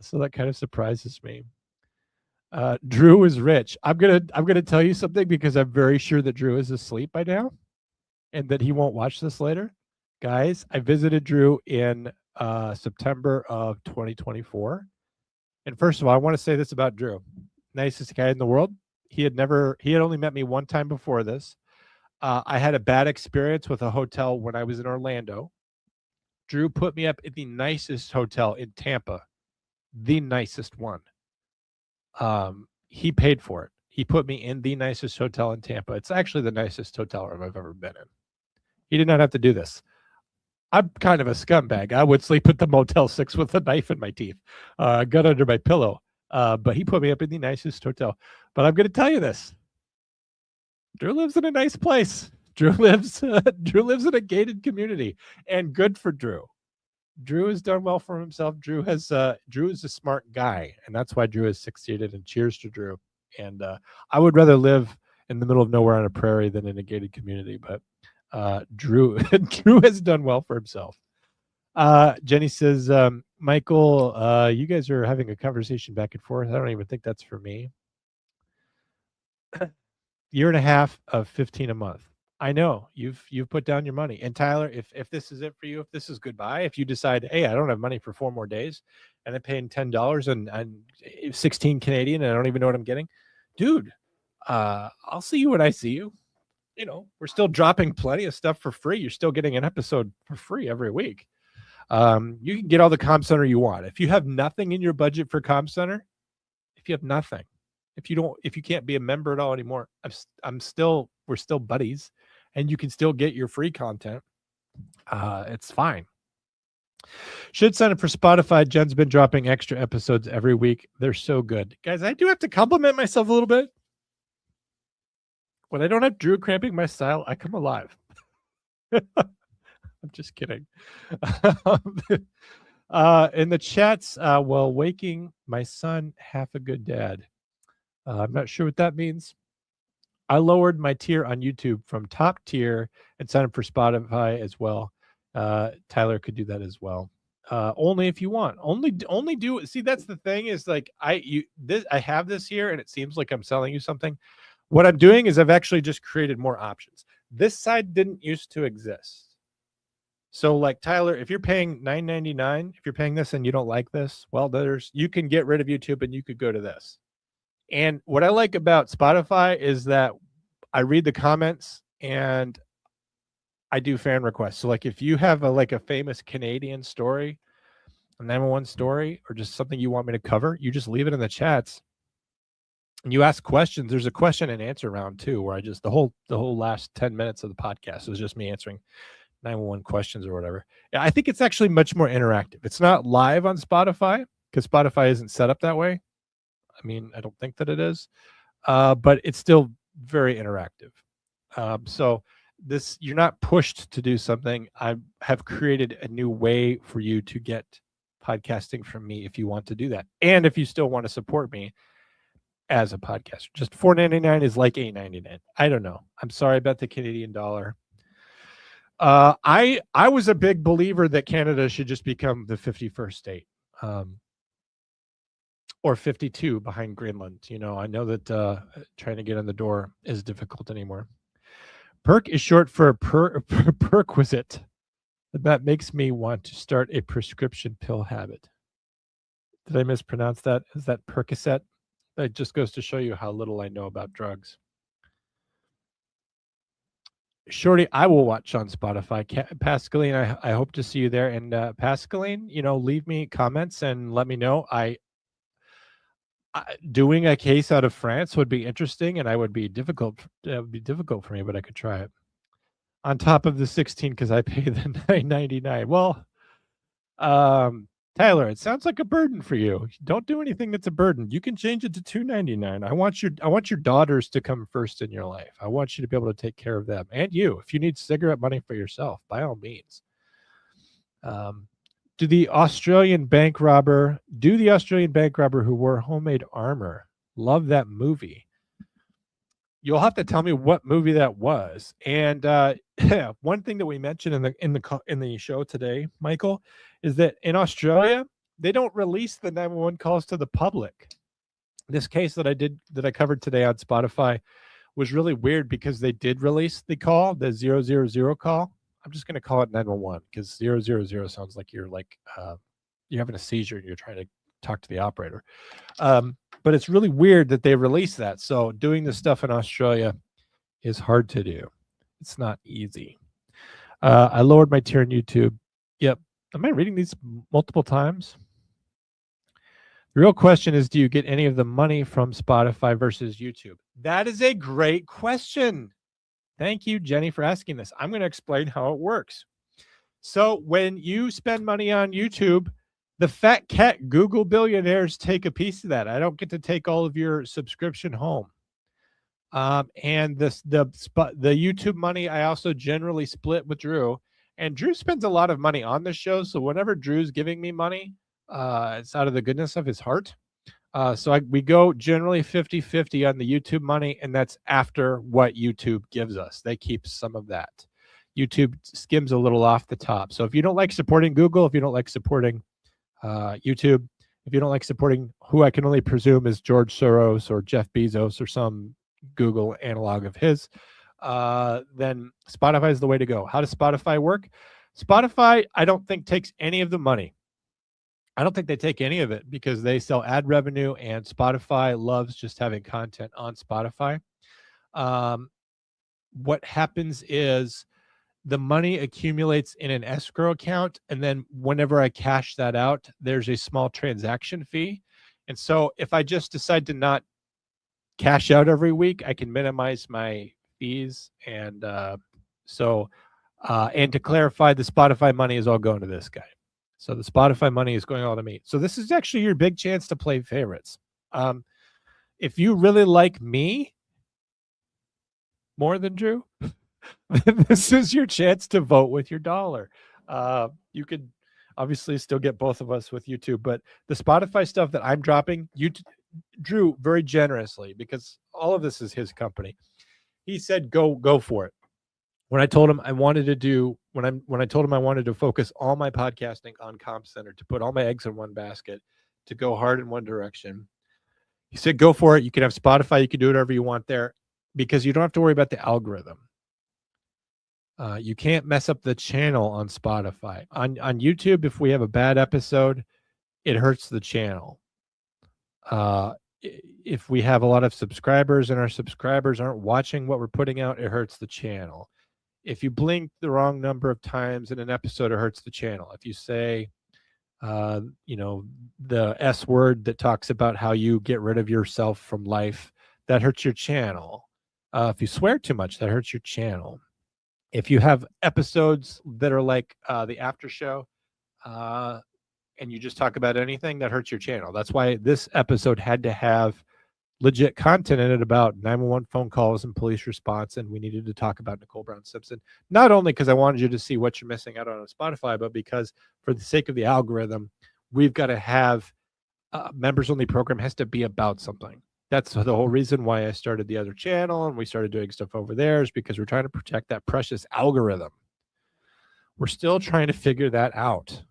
So that kind of surprises me. Drew is rich. I'm gonna tell you something, because I'm very sure that Drew is asleep by now, and that he won't watch this later. Guys, I visited Drew in September of 2024, and first of all, I want to say this about Drew: nicest guy in the world. He had only met me one time before this. I had a bad experience with a hotel when I was in Orlando. Drew put me up at the nicest hotel in Tampa. The nicest one. He paid for it. He put me in the nicest hotel in Tampa. It's actually the nicest hotel room I've ever been in. He did not have to do this. I'm kind of a scumbag. I would sleep at the Motel 6 with a knife in my teeth, gun under my pillow. But he put me up in the nicest hotel. But I'm going to tell you this: Drew lives in a nice place. Drew lives in a gated community, and good for Drew. Drew has done well for himself. Drew is a smart guy, and that's why Drew has succeeded, and cheers to Drew. And I would rather live in the middle of nowhere on a prairie than in a gated community, but Drew has done well for himself. Jenny says, Michael, you guys are having a conversation back and forth. I don't even think that's for me. Year and a half of 15 a month. I know you've put down your money. And Tyler, if this is it for you, if this is goodbye, if you decide, hey, I don't have money for 4 more days and I'm paying $10 and 16 Canadian and I don't even know what I'm getting, dude, I'll see you when I see you. You know, we're still dropping plenty of stuff for free. You're still getting an episode for free every week. You can get all the Comm Center you want. If you have nothing in your budget for Comm Center, if you have nothing, if you can't be a member at all anymore, we're still buddies, and you can still get your free content. It's fine. Should sign up for Spotify. Jen's been dropping extra episodes every week. They're so good. Guys, I do have to compliment myself a little bit. When I don't have Drew cramping my style, I come alive. I'm just kidding. In the chats, while waking my son, half a good dad. I'm not sure what that means. I lowered my tier on YouTube from top tier and signed up for Spotify as well. Tyler could do that as well. Only if you want. Only do it. See, that's the thing is like I have this here and it seems like I'm selling you something. What I'm doing is I've actually just created more options. This side didn't used to exist. So like Tyler, if you're paying $9.99, if you're paying this and you don't like this, well, you can get rid of YouTube and you could go to this. And what I like about Spotify is that I read the comments and I do fan requests. So like if you have a famous Canadian story, a 911 story, or just something you want me to cover, you just leave it in the chats and you ask questions. There's a question and answer round too, where the whole last 10 minutes of the podcast was just me answering 911 questions or whatever. I think it's actually much more interactive. It's not live on Spotify because Spotify isn't set up that way. I mean, I don't think that it is, but it's still very interactive. So you're not pushed to do something. I have created a new way for you to get podcasting from me if you want to do that. And if you still want to support me as a podcaster, just $4.99 is like $8.99. I don't know. I'm sorry about the Canadian dollar. I was a big believer that Canada should just become the 51st state. Or 52 behind Greenland. You know, I know that trying to get in the door is difficult anymore. Perk is short for perquisite. That makes me want to start a prescription pill habit. Did I mispronounce that? Is that Percocet? That just goes to show you how little I know about drugs. Shorty, I will watch on Spotify. Pascaline, I hope to see you there. And Pascaline, you know, leave me comments and let me know. Doing a case out of France would be interesting, and it would be difficult for me, but I could try it. On top of the 16, because I pay the $9.99. Well, Tyler, it sounds like a burden for you. Don't do anything that's a burden. You can change it to $2.99. I want your daughters to come first in your life. I want you to be able to take care of them and you. If you need cigarette money for yourself, by all means. Do the Australian bank robber who wore homemade armor. Love that movie. You'll have to tell me what movie that was. And one thing that we mentioned in the show today, Michael, is that in Australia they don't release the 911 calls to the public. This case that I covered today on Spotify was really weird because they did release the call, the 000 call. I'm just going to call it 911 because 000 sounds like you're having a seizure and you're trying to talk to the operator. But it's really weird that they release that. So doing this stuff in Australia is hard to do. It's not easy. I lowered my tier on YouTube. Yep. Am I reading these multiple times? The real question is, do you get any of the money from Spotify versus YouTube? That is a great question. Thank you, Jenny, for asking this. I'm going to explain how it works. So when you spend money on YouTube, the fat cat Google billionaires take a piece of that. I don't get to take all of your subscription home. And the YouTube money, I also generally split with Drew. And Drew spends a lot of money on the show. So whenever Drew's giving me money, it's out of the goodness of his heart. So we go generally 50-50 on the YouTube money, and that's after what YouTube gives us. They keep some of that. YouTube skims a little off the top. So if you don't like supporting Google, if you don't like supporting YouTube, if you don't like supporting who I can only presume is George Soros or Jeff Bezos or some Google analog of his, then Spotify is the way to go. How does Spotify work? Spotify, I don't think, takes any of the money. I don't think they take any of it because they sell ad revenue, and Spotify loves just having content on Spotify. What happens is the money accumulates in an escrow account, and then whenever I cash that out, there's a small transaction fee. And so if I just decide to not cash out every week, I can minimize my fees. And and to clarify, the Spotify money is all going to this guy. So the Spotify money is going all to me. So this is actually your big chance to play favorites. If you really like me more than Drew, this is your chance to vote with your dollar. You could obviously still get both of us with YouTube, but the Spotify stuff that I'm dropping, Drew very generously, because all of this is his company. He said, go for it. When I told him I wanted to focus all my podcasting on Comp Center, to put all my eggs in one basket, to go hard in one direction, he said, go for it. You can have Spotify. You can do whatever you want there because you don't have to worry about the algorithm. You can't mess up the channel on Spotify. On YouTube, if we have a bad episode, it hurts the channel. If we have a lot of subscribers and our subscribers aren't watching what we're putting out, it hurts the channel. If you blink the wrong number of times in an episode, it hurts the channel. If you say, the S word that talks about how you get rid of yourself from life, that hurts your channel. If you swear too much, that hurts your channel. If you have episodes that are like the after show and you just talk about anything, that hurts your channel. That's why this episode had to have legit content in it about 911 phone calls and police response, and we needed to talk about Nicole Brown Simpson, not only because I wanted you to see what you're missing out on Spotify, but because for the sake of the algorithm, we've got to have members only program has to be about something. That's the whole reason why I started the other channel and we started doing stuff over there, is because we're trying to protect that precious algorithm. We're still trying to figure that out.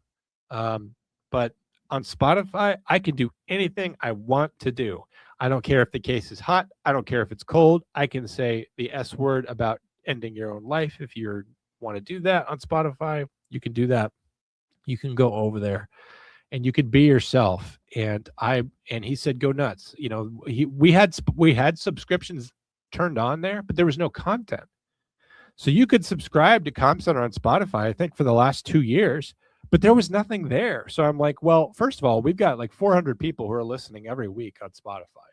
But on Spotify, I can do anything I want to do. I don't care if the case is hot. I don't care if it's cold. I can say the S word about ending your own life. If you want to do that on Spotify, you can do that. You can go over there and you could be yourself. And he said, go nuts. We had subscriptions turned on there, but there was no content. So you could subscribe to Comp Center on Spotify, I think, for the last 2 years, but there was nothing there. So I'm like, well, first of all, we've got like 400 people who are listening every week on Spotify.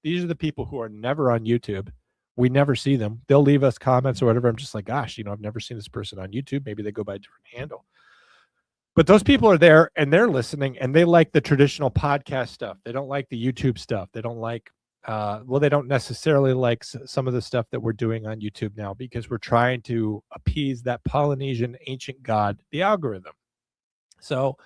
These are the people who are never on YouTube. We never see them. They'll leave us comments or whatever. I'm just like, gosh, I've never seen this person on YouTube. Maybe they go by a different handle. But those people are there and they're listening and they like the traditional podcast stuff. They don't like the YouTube stuff. They don't like, they don't necessarily like some of the stuff that we're doing on YouTube now, because we're trying to appease that Polynesian ancient god, the algorithm. So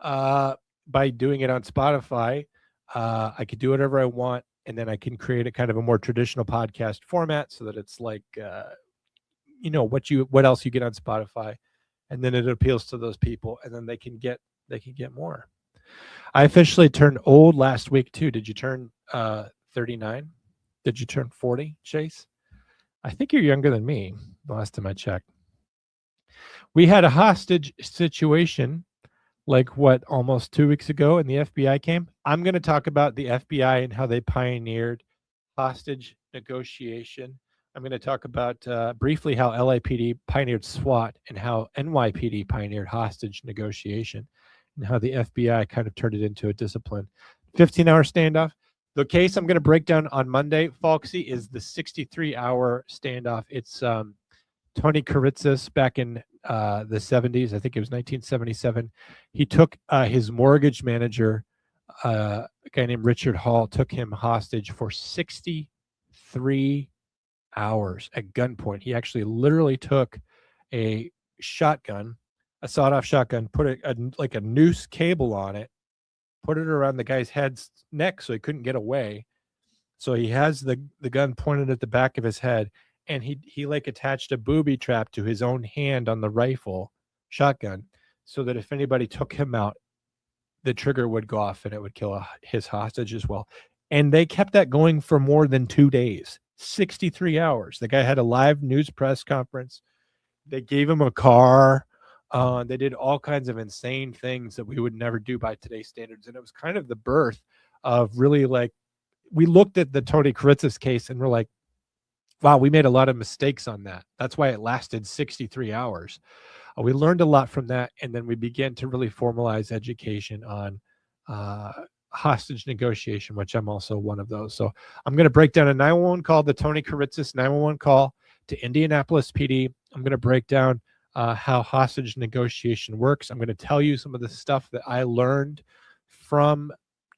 by doing it on Spotify, I could do whatever I want. And then I can create a kind of a more traditional podcast format so that it's like, what else you get on Spotify. And then it appeals to those people, and then they can get more. I officially turned old last week too. Did you turn 39? Did you turn 40, Chase? I think you're younger than me. The last time I checked, we had a hostage situation almost 2 weeks ago, and the FBI came. I'm going to talk about the FBI and how they pioneered hostage negotiation. I'm going to talk about briefly how LAPD pioneered SWAT and how NYPD pioneered hostage negotiation, and how the FBI kind of turned it into a discipline. 15-hour standoff. The case I'm going to break down on Monday, Folksy, is the 63-hour standoff. It's Tony Karitzis back in the 70s. I think it was 1977. He took his mortgage manager, a guy named Richard Hall, took him hostage for 63 hours at gunpoint. He actually literally took a shotgun, a sawed-off shotgun, put a noose cable on it, put it around the guy's neck so he couldn't get away. So he has the gun pointed at the back of his head, and he like attached a booby trap to his own hand on the rifle shotgun, so that if anybody took him out, the trigger would go off and it would kill his hostage as well. And they kept that going for more than 2 days, 63 hours. The guy had a live news press conference. They gave him a car. They did all kinds of insane things that we would never do by today's standards. And it was kind of the birth of really, like, we looked at the Tony Karitzis case and we're like, wow, we made a lot of mistakes on that. That's why it lasted 63 hours. We learned a lot from that, and then we began to really formalize education on hostage negotiation, which I'm also one of those. So I'm going to break down a 911 call, the Tony Karitzis 911 call to Indianapolis PD. I'm going to break down how hostage negotiation works. I'm going to tell you some of the stuff that I learned from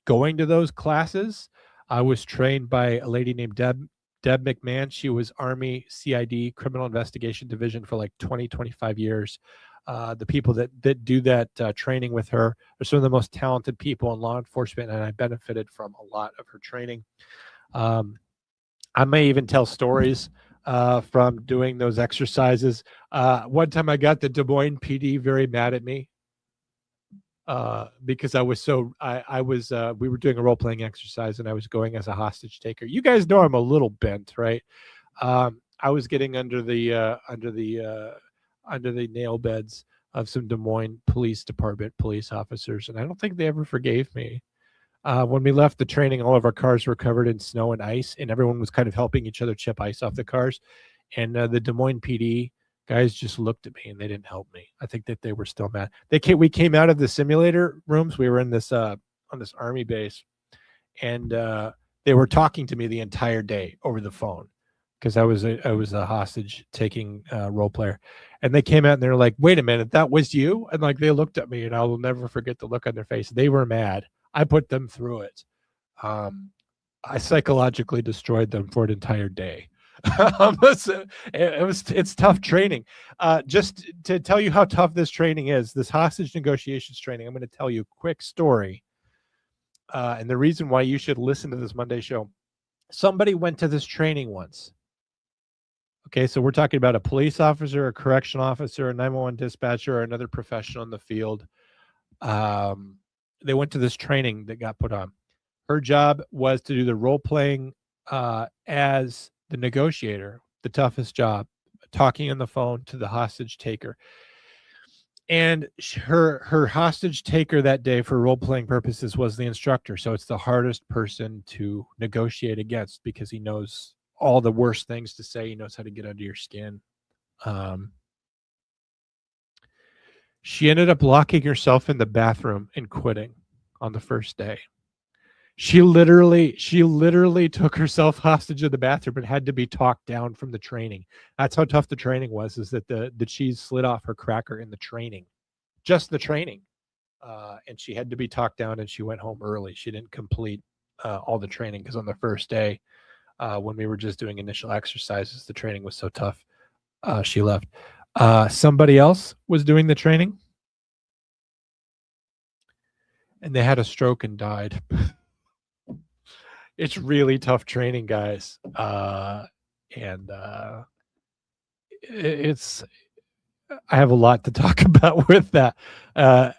going to those classes. I was trained by a lady named Deb McMahon. She was Army CID, Criminal Investigation Division, for like 25 years. The people that do that training with her are some of the most talented people in law enforcement, and I benefited from a lot of her training. I may even tell stories from doing those exercises. One time I got the Des Moines PD very mad at me because I was we were doing a role-playing exercise and I was going as a hostage taker. You guys know I'm a little bent, right? I was getting under the nail beds of some Des Moines Police Department police officers, and I don't think they ever forgave me. When we left the training, all of our cars were covered in snow and ice, and everyone was kind of helping each other chip ice off the cars. And the Des Moines PD guys just looked at me and they didn't help me. I think that they were still mad. We came out of the simulator rooms. We were in this on this Army base, and they were talking to me the entire day over the phone because I was a hostage taking role player. And they came out and they were like, "Wait a minute, that was you?" And like they looked at me, and I will never forget the look on their face. They were mad. I put them through it. I psychologically destroyed them for an entire day. It's tough training. Just to tell you how tough this training is, this hostage negotiations training, I'm going to tell you a quick story. And the reason why you should listen to this Monday show. Somebody went to this training once. Okay, so we're talking about a police officer, a correction officer, a 911 dispatcher, or another professional in the field. They went to this training that got put on. Her job was to do the role-playing as the negotiator, the toughest job, talking on the phone to the hostage taker. And her hostage taker that day for role-playing purposes was the instructor. So it's the hardest person to negotiate against because he knows all the worst things to say. He knows how to get under your skin. She ended up locking herself in the bathroom and quitting on the first day. She literally took herself hostage in the bathroom and had to be talked down from the training. That's how tough the training was, is that the cheese slid off her cracker in the training, just the training. And she had to be talked down, and she went home early. She didn't complete all the training because on the first day, when we were just doing initial exercises, the training was so tough, she left. Somebody else was doing the training, and they had a stroke and died. It's really tough training, guys. And it's, I have a lot to talk about with that. I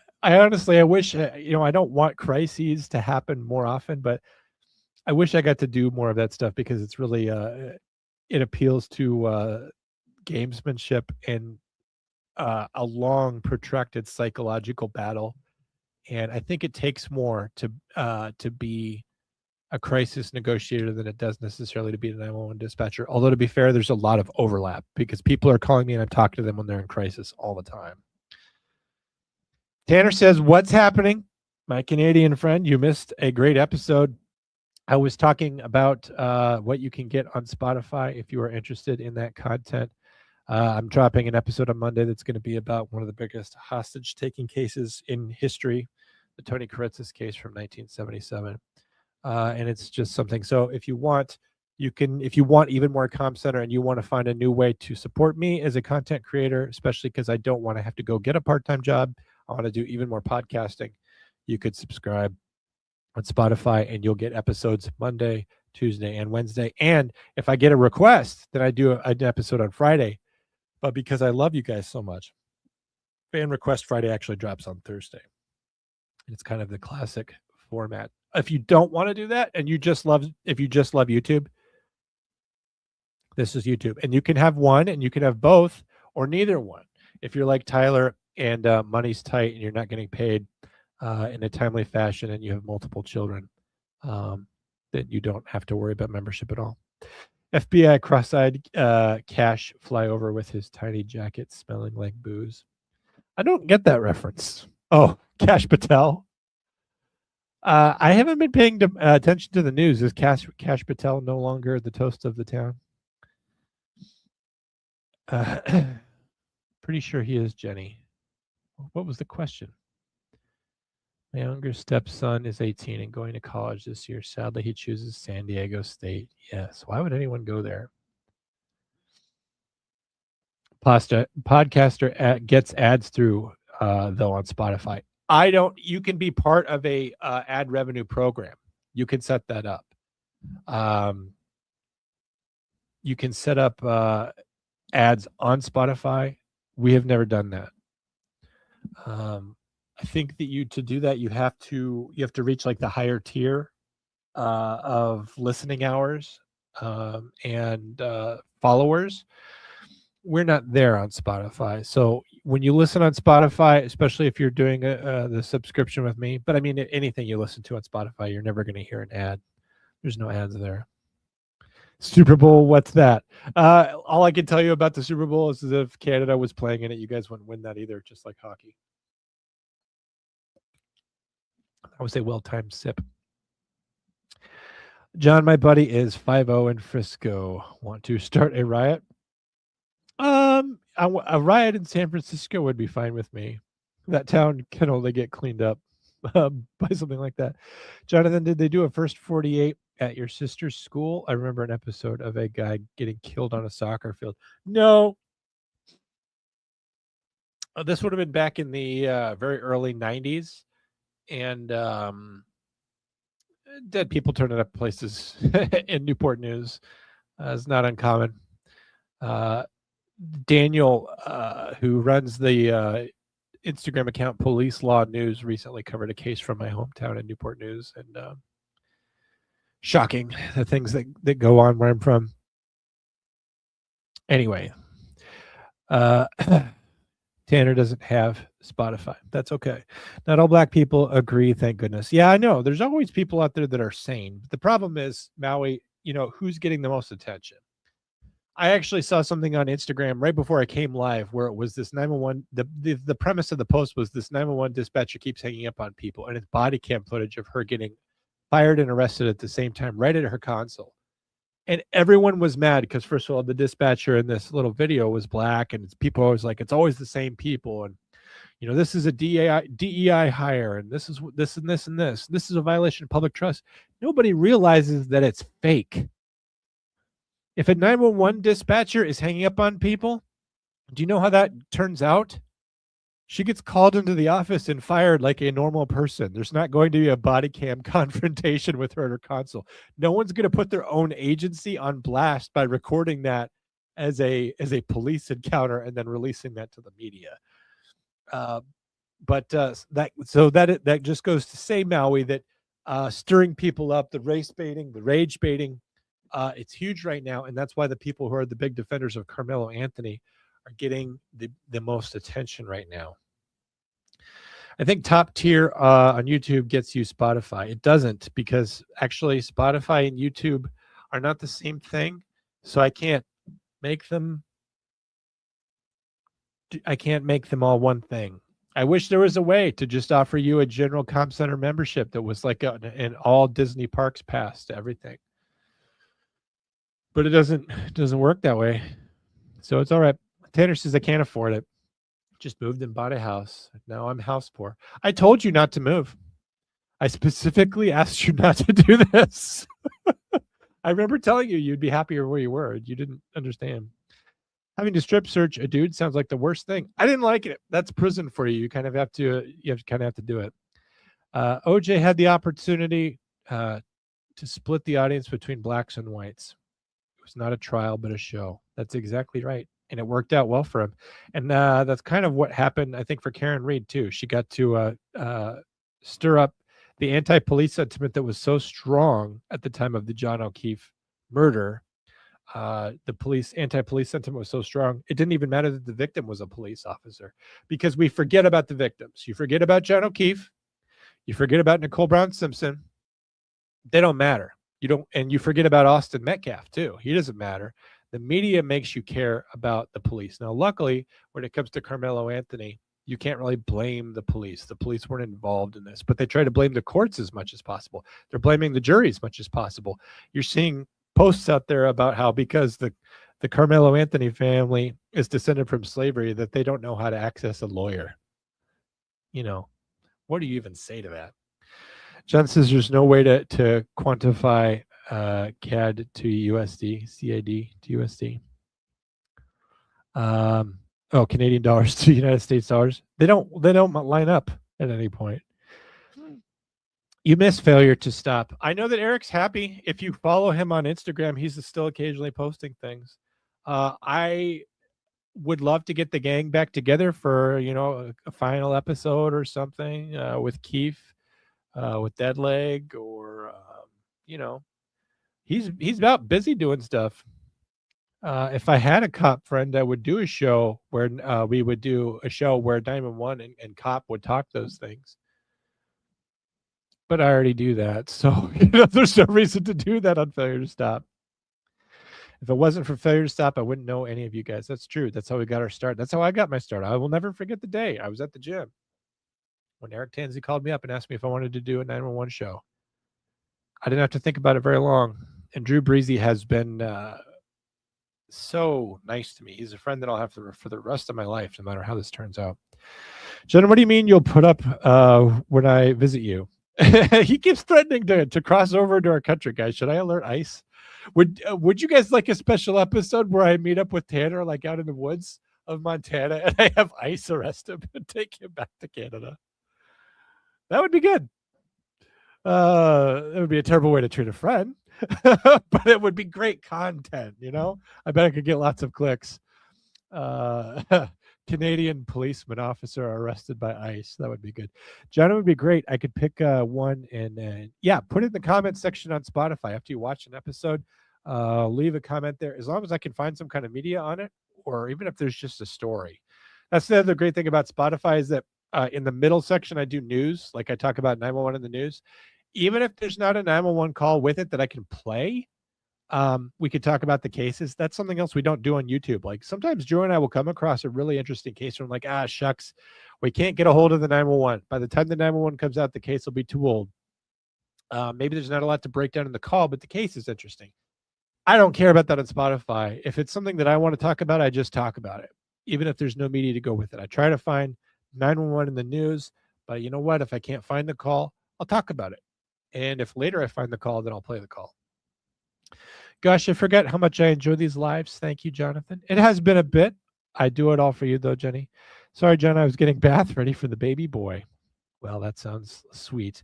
wish, I don't want crises to happen more often, but I wish I got to do more of that stuff because it's really, it appeals to gamesmanship and a long, protracted psychological battle. And I think it takes more to be a crisis negotiator than it does necessarily to be a 911 dispatcher. Although, to be fair, there's a lot of overlap because people are calling me and I'm talking to them when they're in crisis all the time. Tanner says, "What's happening? My Canadian friend, you missed a great episode. I was talking about what you can get on Spotify if you are interested in that content. I'm dropping an episode on Monday that's going to be about one of the biggest hostage-taking cases in history, the Tony Karitzis case from 1977. And it's just something. So if you want, if you want even more Comm Center and you want to find a new way to support me as a content creator, especially because I don't want to have to go get a part-time job, I want to do even more podcasting, you could subscribe on Spotify and you'll get episodes Monday, Tuesday and Wednesday. And if I get a request, then I do an episode on Friday. But because I love you guys so much, Fan Request Friday actually drops on Thursday. It's kind of the classic format. If you don't want to do that and if you just love YouTube, this is YouTube. And you can have one and you can have both or neither one. If you're like Tyler and money's tight and you're not getting paid in a timely fashion and you have multiple children, then you don't have to worry about membership at all. FBI cross-eyed Cash fly over with his tiny jacket smelling like booze. I don't get that reference. Oh, Cash Patel. I haven't been paying attention to the news. Is Cash Patel no longer the toast of the town? Pretty sure he is, Jenny. What was the question? My younger stepson is 18 and going to college this year. Sadly, he chooses San Diego State. Yes. Why would anyone go there? Podcaster gets ads through, though, on Spotify. You can be part of a ad revenue program. You can set that up. You can set up ads on Spotify. We have never done that. I think that to do that, you have to reach like the higher tier of listening hours and followers. We're not there on Spotify. So when you listen on Spotify, especially if you're doing the subscription with me, but I mean, anything you listen to on Spotify, you're never going to hear an ad. There's no ads there. Super Bowl, what's that? All I can tell you about the Super Bowl is if Canada was playing in it, you guys wouldn't win that either, just like hockey. I would say well-timed sip. John, my buddy, is 5-0 in Frisco. Want to start a riot? A riot in San Francisco would be fine with me. That town can only get cleaned up by something like that. Jonathan, did they do a first 48 at your sister's school? I remember an episode of a guy getting killed on a soccer field. No. This would have been back in the very early 90s. And dead people turning up places in Newport News is not uncommon. Daniel, who runs the Instagram account Police Law News, recently covered a case from my hometown in Newport News, and shocking the things that go on where I'm from. Anyway, Tanner doesn't have Spotify. That's okay. Not all black people agree, thank goodness. Yeah, I know. There's always people out there that are sane. The problem is, Maui, who's getting the most attention? I actually saw something on Instagram right before I came live where it was this 911. The premise of the post was this 911 dispatcher keeps hanging up on people, and it's body cam footage of her getting fired and arrested at the same time right at her console. And everyone was mad because, first of all, the dispatcher in this little video was black, and people always like, it's always the same people. And, this is a DEI hire, and this is this and this and this. This is a violation of public trust. Nobody realizes that it's fake. If a 911 dispatcher is hanging up on people, do you know how that turns out? She gets called into the office and fired like a normal person. There's not going to be a body cam confrontation with her at her console. No one's going to put their own agency on blast by recording that as a police encounter and then releasing that to the media. That just goes to say, Maui, that stirring people up, the race baiting, the rage baiting, it's huge right now, and that's why the people who are the big defenders of Carmelo Anthony are getting the most attention right now. I think top tier on YouTube gets you Spotify. It doesn't, because actually Spotify and YouTube are not the same thing, so I can't make them all one thing. I wish there was a way to just offer you a general Comm Center membership that was like an all Disney parks pass to everything. But it doesn't work that way. So it's all right. Tanner says I can't afford it. Just moved and bought a house. Now I'm house poor. I told you not to move. I specifically asked you not to do this. I remember telling you you'd be happier where you were. You didn't understand. Having to strip search a dude sounds like the worst thing. I didn't like it. That's prison for you. You kind of have to do it. OJ had the opportunity to to split the audience between blacks and whites. It was not a trial, but a show. That's exactly right. And it worked out well for him. And that's kind of what happened, I think, for Karen Reed, too. She got to stir up the anti-police sentiment that was so strong at the time of the John O'Keefe murder. The anti-police sentiment was so strong, it didn't even matter that the victim was a police officer, because we forget about the victims. You forget about John O'Keefe. You forget about Nicole Brown Simpson. They don't matter. And you forget about Austin Metcalf, too. He doesn't matter. The media makes you care about the police. Now, luckily, when it comes to Carmelo Anthony, you can't really blame the police. The police weren't involved in this, but they try to blame the courts as much as possible. They're blaming the jury as much as possible. You're seeing posts out there about how because the Carmelo Anthony family is descended from slavery, that they don't know how to access a lawyer. What do you even say to that? John says there's no way to quantify CAD to USD, CAD to USD. Canadian dollars to United States dollars. They don't line up at any point. You miss failure to stop. I know that Eric's happy. If you follow him on Instagram, he's still occasionally posting things. I would love to get the gang back together for a final episode or something with Keefe, with Deadleg, or he's about busy doing stuff. If I had a cop friend, I would do a show where we would do a show where 911 and cop would talk those things. But I already do that, so there's no reason to do that on Failure to Stop. If it wasn't for Failure to Stop, I wouldn't know any of you guys. That's true. That's how we got our start. That's how I got my start. I will never forget the day I was at the gym when Eric Tansey called me up and asked me if I wanted to do a 911 show. I didn't have to think about it very long. And Drew Breezy has been so nice to me. He's a friend that I'll have for the rest of my life, no matter how this turns out. Jenna, what do you mean you'll put up when I visit you? He keeps threatening to cross over to our country, guys. Should I alert ICE? Would you guys like a special episode where I meet up with Tanner, like out in the woods of Montana, and I have ICE arrest him and take him back to Canada? That would be good. It would be a terrible way to treat a friend, but it would be great content. I bet I could get lots of clicks. Canadian policeman officer arrested by ICE. That would be good. John, it would be great. I could pick one and put it in the comment section on Spotify after you watch an episode. Leave a comment there, as long as I can find some kind of media on it, or even if there's just a story. That's the other great thing about Spotify, is that in the middle section I do news, like I talk about 911 in the news. Even if there's not a 911 call with it that I can play, we could talk about the cases. That's something else we don't do on YouTube. Like sometimes Drew and I will come across a really interesting case where I'm like, shucks, we can't get a hold of the 911. By the time the 911 comes out, the case will be too old. Maybe there's not a lot to break down in the call, but the case is interesting. I don't care about that on Spotify. If it's something that I want to talk about, I just talk about it, even if there's no media to go with it. I try to find 911 in the news, but you know what? If I can't find the call, I'll talk about it. And if later I find the call, then I'll play the call. Gosh, I forgot how much I enjoy these lives. Thank you, Jonathan. It has been a bit. I do it all for you, though, Jenny. Sorry, John, I was getting bath ready for the baby boy. Well, that sounds sweet.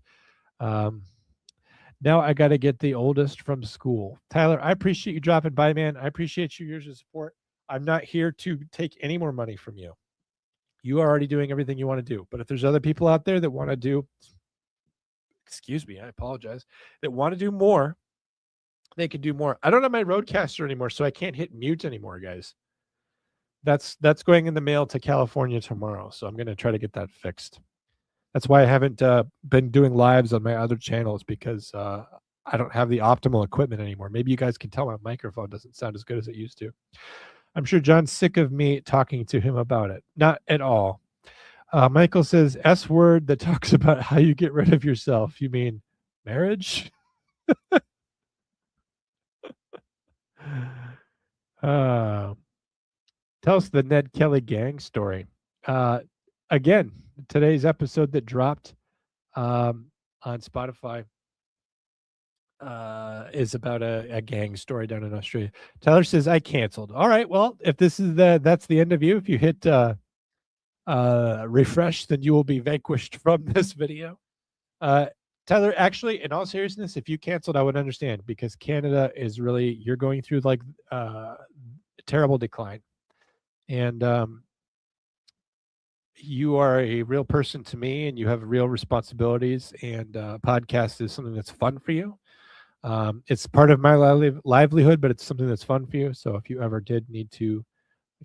Now I got to get the oldest from school. Tyler, I appreciate you dropping by, man. I appreciate your years of support. I'm not here to take any more money from you. You are already doing everything you want to do. But if there's other people out there that want to do, excuse me, I apologize, that want to do more, they can do more. I don't have my Rodecaster anymore, so I can't hit mute anymore, guys. That's going in the mail to California tomorrow, so I'm going to try to get that fixed. That's why I haven't been doing lives on my other channels, because I don't have the optimal equipment anymore. Maybe you guys can tell my microphone doesn't sound as good as it used to. I'm sure John's sick of me talking to him about it. Not at all. Michael says, S word that talks about how you get rid of yourself. You mean marriage? Tell us the Ned Kelly gang story. Again, today's episode that dropped on Spotify is about a gang story down in Australia. Tyler says, I canceled. All right, well, if this is that's the end of you, if you hit refresh, then you will be vanquished from this video. Tyler, actually, in all seriousness, if you canceled, I would understand, because Canada is really, you're going through like terrible decline. And you are a real person to me, and you have real responsibilities, and podcast is something that's fun for you. It's part of my livelihood, but it's something that's fun for you. So if you ever did need to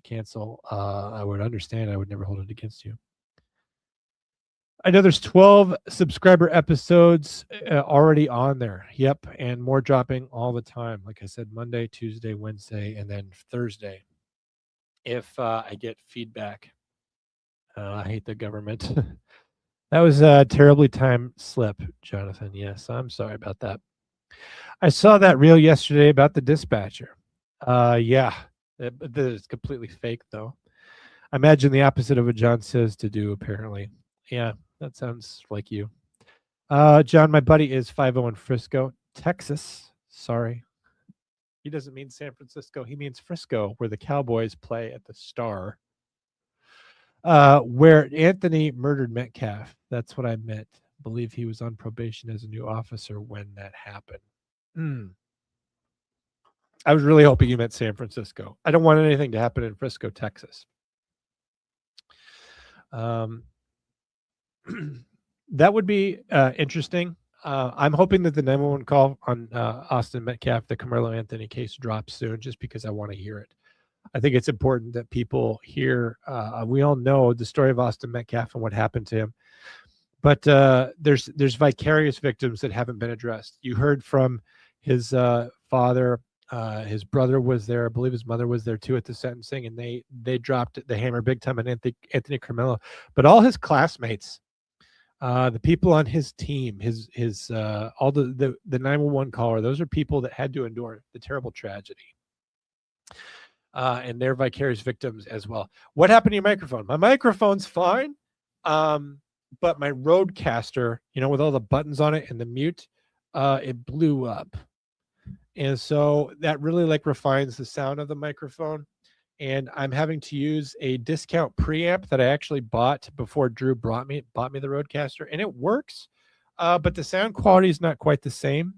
cancel, I would understand. I would never hold it against you. I know there's 12 subscriber episodes already on there. Yep. And more dropping all the time. Like I said, Monday, Tuesday, Wednesday, and then Thursday. If I get feedback. I hate the government. That was a terribly timed slip, Jonathan. Yes, I'm sorry about that. I saw that reel yesterday about the dispatcher. Yeah, it's completely fake, though. I imagine the opposite of what John says to do, apparently. Yeah, that sounds like you. John, my buddy is 50 in Frisco, Texas. Sorry. He doesn't mean San Francisco. He means Frisco, where the Cowboys play at the Star. Where Anthony murdered Metcalf. That's what I meant. I believe he was on probation as a new officer when that happened. I was really hoping you meant San Francisco. I don't want anything to happen in Frisco, Texas. That would be interesting. I'm hoping that the 911 call on Austin Metcalf, the Carmelo Anthony case, drops soon, just because I want to hear it. I think it's important that people hear. We all know the story of Austin Metcalf and what happened to him, but there's vicarious victims that haven't been addressed. You heard from his father. His brother was there. I believe his mother was there too at the sentencing, and they dropped the hammer big time on Anthony Carmelo. But all his classmates, the people on his team, his all the 911 caller, those are people that had to endure the terrible tragedy. And they're vicarious victims as well. What happened to your microphone? My microphone's fine, but my Rodecaster, with all the buttons on it and the mute, it blew up. And so that really refines the sound of the microphone. And I'm having to use a discount preamp that I actually bought before Drew bought me the Rodecaster, and it works, but the sound quality is not quite the same.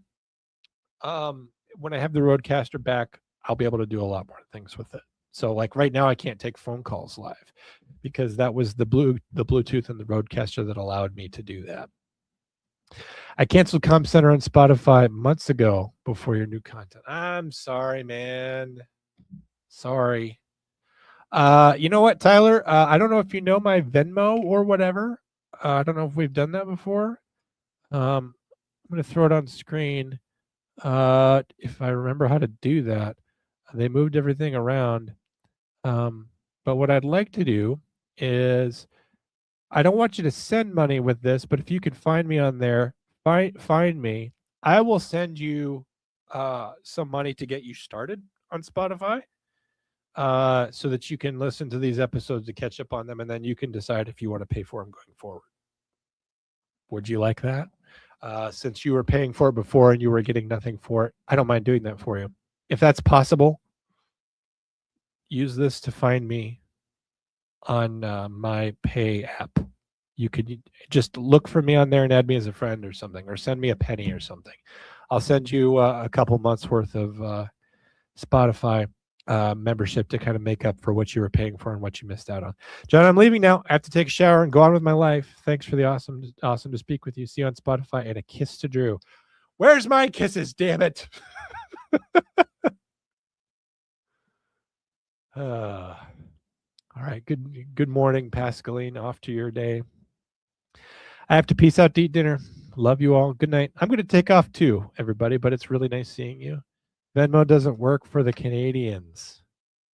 When I have the Rodecaster back, I'll be able to do a lot more things with it. So right now I can't take phone calls live, because that was the Bluetooth and the Rodecaster that allowed me to do that. I canceled Com Center on Spotify months ago before your new content. I'm sorry, man. Sorry. You know what, Tyler? I don't know if you know my Venmo or whatever. I don't know if we've done that before. I'm going to throw it on screen. If I remember how to do that. They moved everything around. But what I'd like to do is, I don't want you to send money with this, but if you could find me on there, find me. I will send you some money to get you started on Spotify, so that you can listen to these episodes to catch up on them, and then you can decide if you want to pay for them going forward. Would you like that? Since you were paying for it before and you were getting nothing for it, I don't mind doing that for you. If that's possible, use this to find me on my pay app. You could just look for me on there and add me as a friend or something, or send me a penny or something. I'll send you a couple months worth of Spotify membership to kind of make up for what you were paying for and what you missed out on. John, I'm leaving now. I have to take a shower and go on with my life. Thanks for the awesome to speak with you. See you on Spotify, and a kiss to Drew. Where's my kisses, damn it? All right. Good morning, Pascaline. Off to your day. I have to peace out to eat dinner. Love you all. Good night. I'm going to take off too, everybody, but it's really nice seeing you. Venmo doesn't work for the Canadians.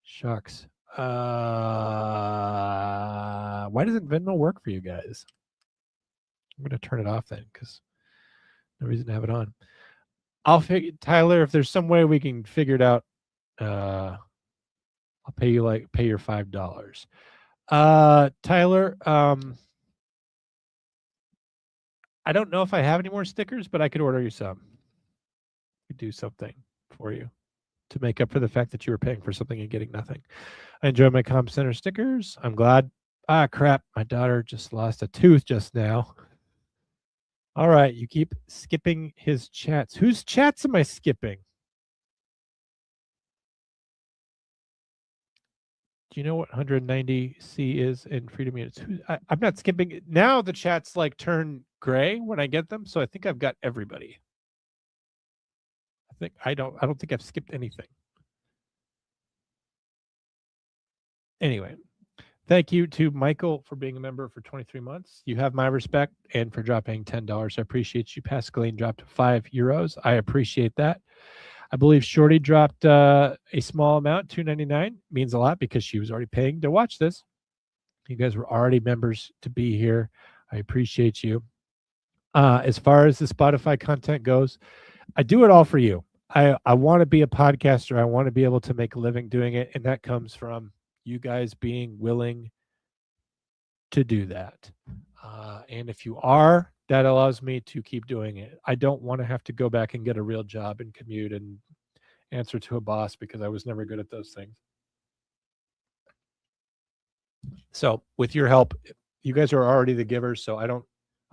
Shucks. Why doesn't Venmo work for you guys? I'm going to turn it off then, because no reason to have it on. I'll figure, Tyler, if there's some way we can figure it out, I'll pay your $5. Tyler, I don't know if I have any more stickers, but I could order you some. I could do something for you to make up for the fact that you were paying for something and getting nothing. I enjoy my Com Center stickers. I'm glad. Crap. My daughter just lost a tooth just now. All right, you keep skipping his chats. Whose chats am I skipping? Do you know what 190C is in freedom units? I'm not skipping it. Now the chats like turn gray when I get them, so I think I've got everybody. I don't think I've skipped anything. Anyway, thank you to Michael for being a member for 23 months. You have my respect, and for dropping $10. I appreciate you. Pascaline dropped €5. I appreciate that. I believe Shorty dropped a small amount, $2.99. Means a lot because she was already paying to watch this. You guys were already members to be here. I appreciate you. As far as the Spotify content goes, I do it all for you. I want to be a podcaster. I want to be able to make a living doing it, and that comes from you guys being willing to do that. And if you are, that allows me to keep doing it. I don't want to have to go back and get a real job and commute and answer to a boss because I was never good at those things. So with your help, you guys are already the givers. So I'm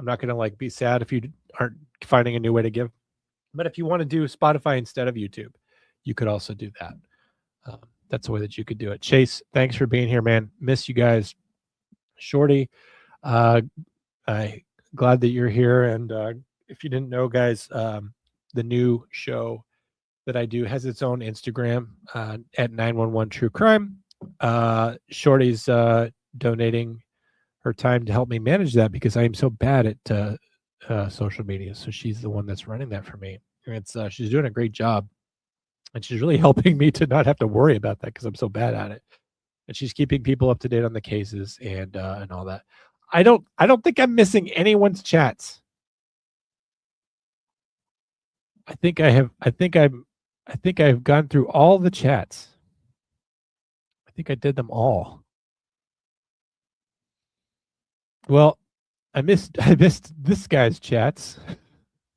not going to like be sad if you aren't finding a new way to give. But if you want to do Spotify instead of YouTube, you could also do that. That's the way that you could do it. Chase, thanks for being here, man. Miss you guys. Shorty, I'm glad that you're here. And if you didn't know, guys, the new show that I do has its own Instagram at 911 True Crime. Shorty's donating her time to help me manage that because I am so bad at social media. So she's the one that's running that for me. And she's doing a great job. And she's really helping me to not have to worry about that because I'm so bad at it. And she's keeping people up to date on the cases and all that. I don't think I'm missing anyone's chats. I think I've gone through all the chats. I think I did them all. Well, I missed this guy's chats,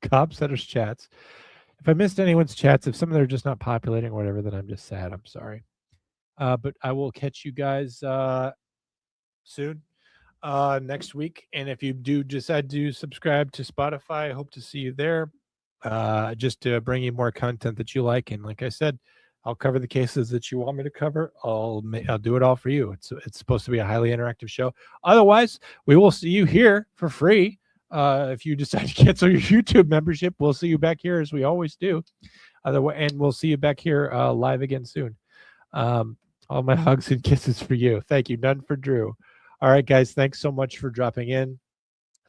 Cobb Setter's chats. If I missed anyone's chats, if some of them are just not populating or whatever, then I'm just sad. I'm sorry. But I will catch you guys soon next week. And if you do decide to subscribe to Spotify, I hope to see you there just to bring you more content that you like. And like I said, I'll cover the cases that you want me to cover. I'll do it all for you. It's supposed to be a highly interactive show. Otherwise, we will see you here for free. If you decide to cancel your YouTube membership, we'll see you back here as we always do. And we'll see you back here live again soon. All my hugs and kisses for you. Thank you. None for Drew. All right, guys. Thanks so much for dropping in.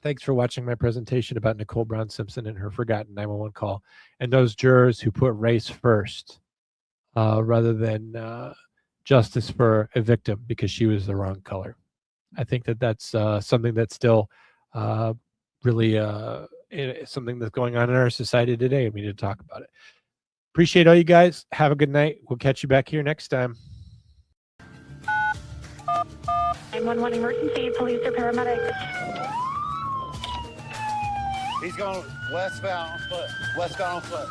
Thanks for watching my presentation about Nicole Brown Simpson and her forgotten 911 call and those jurors who put race first rather than justice for a victim because she was the wrong color. I think that's something that's still really something that's going on in our society today, and we need to talk about it. Appreciate all you guys. Have a good night. We'll catch you back here next time. 911 emergency, police or paramedics. He's going westbound on foot. Westbound on foot.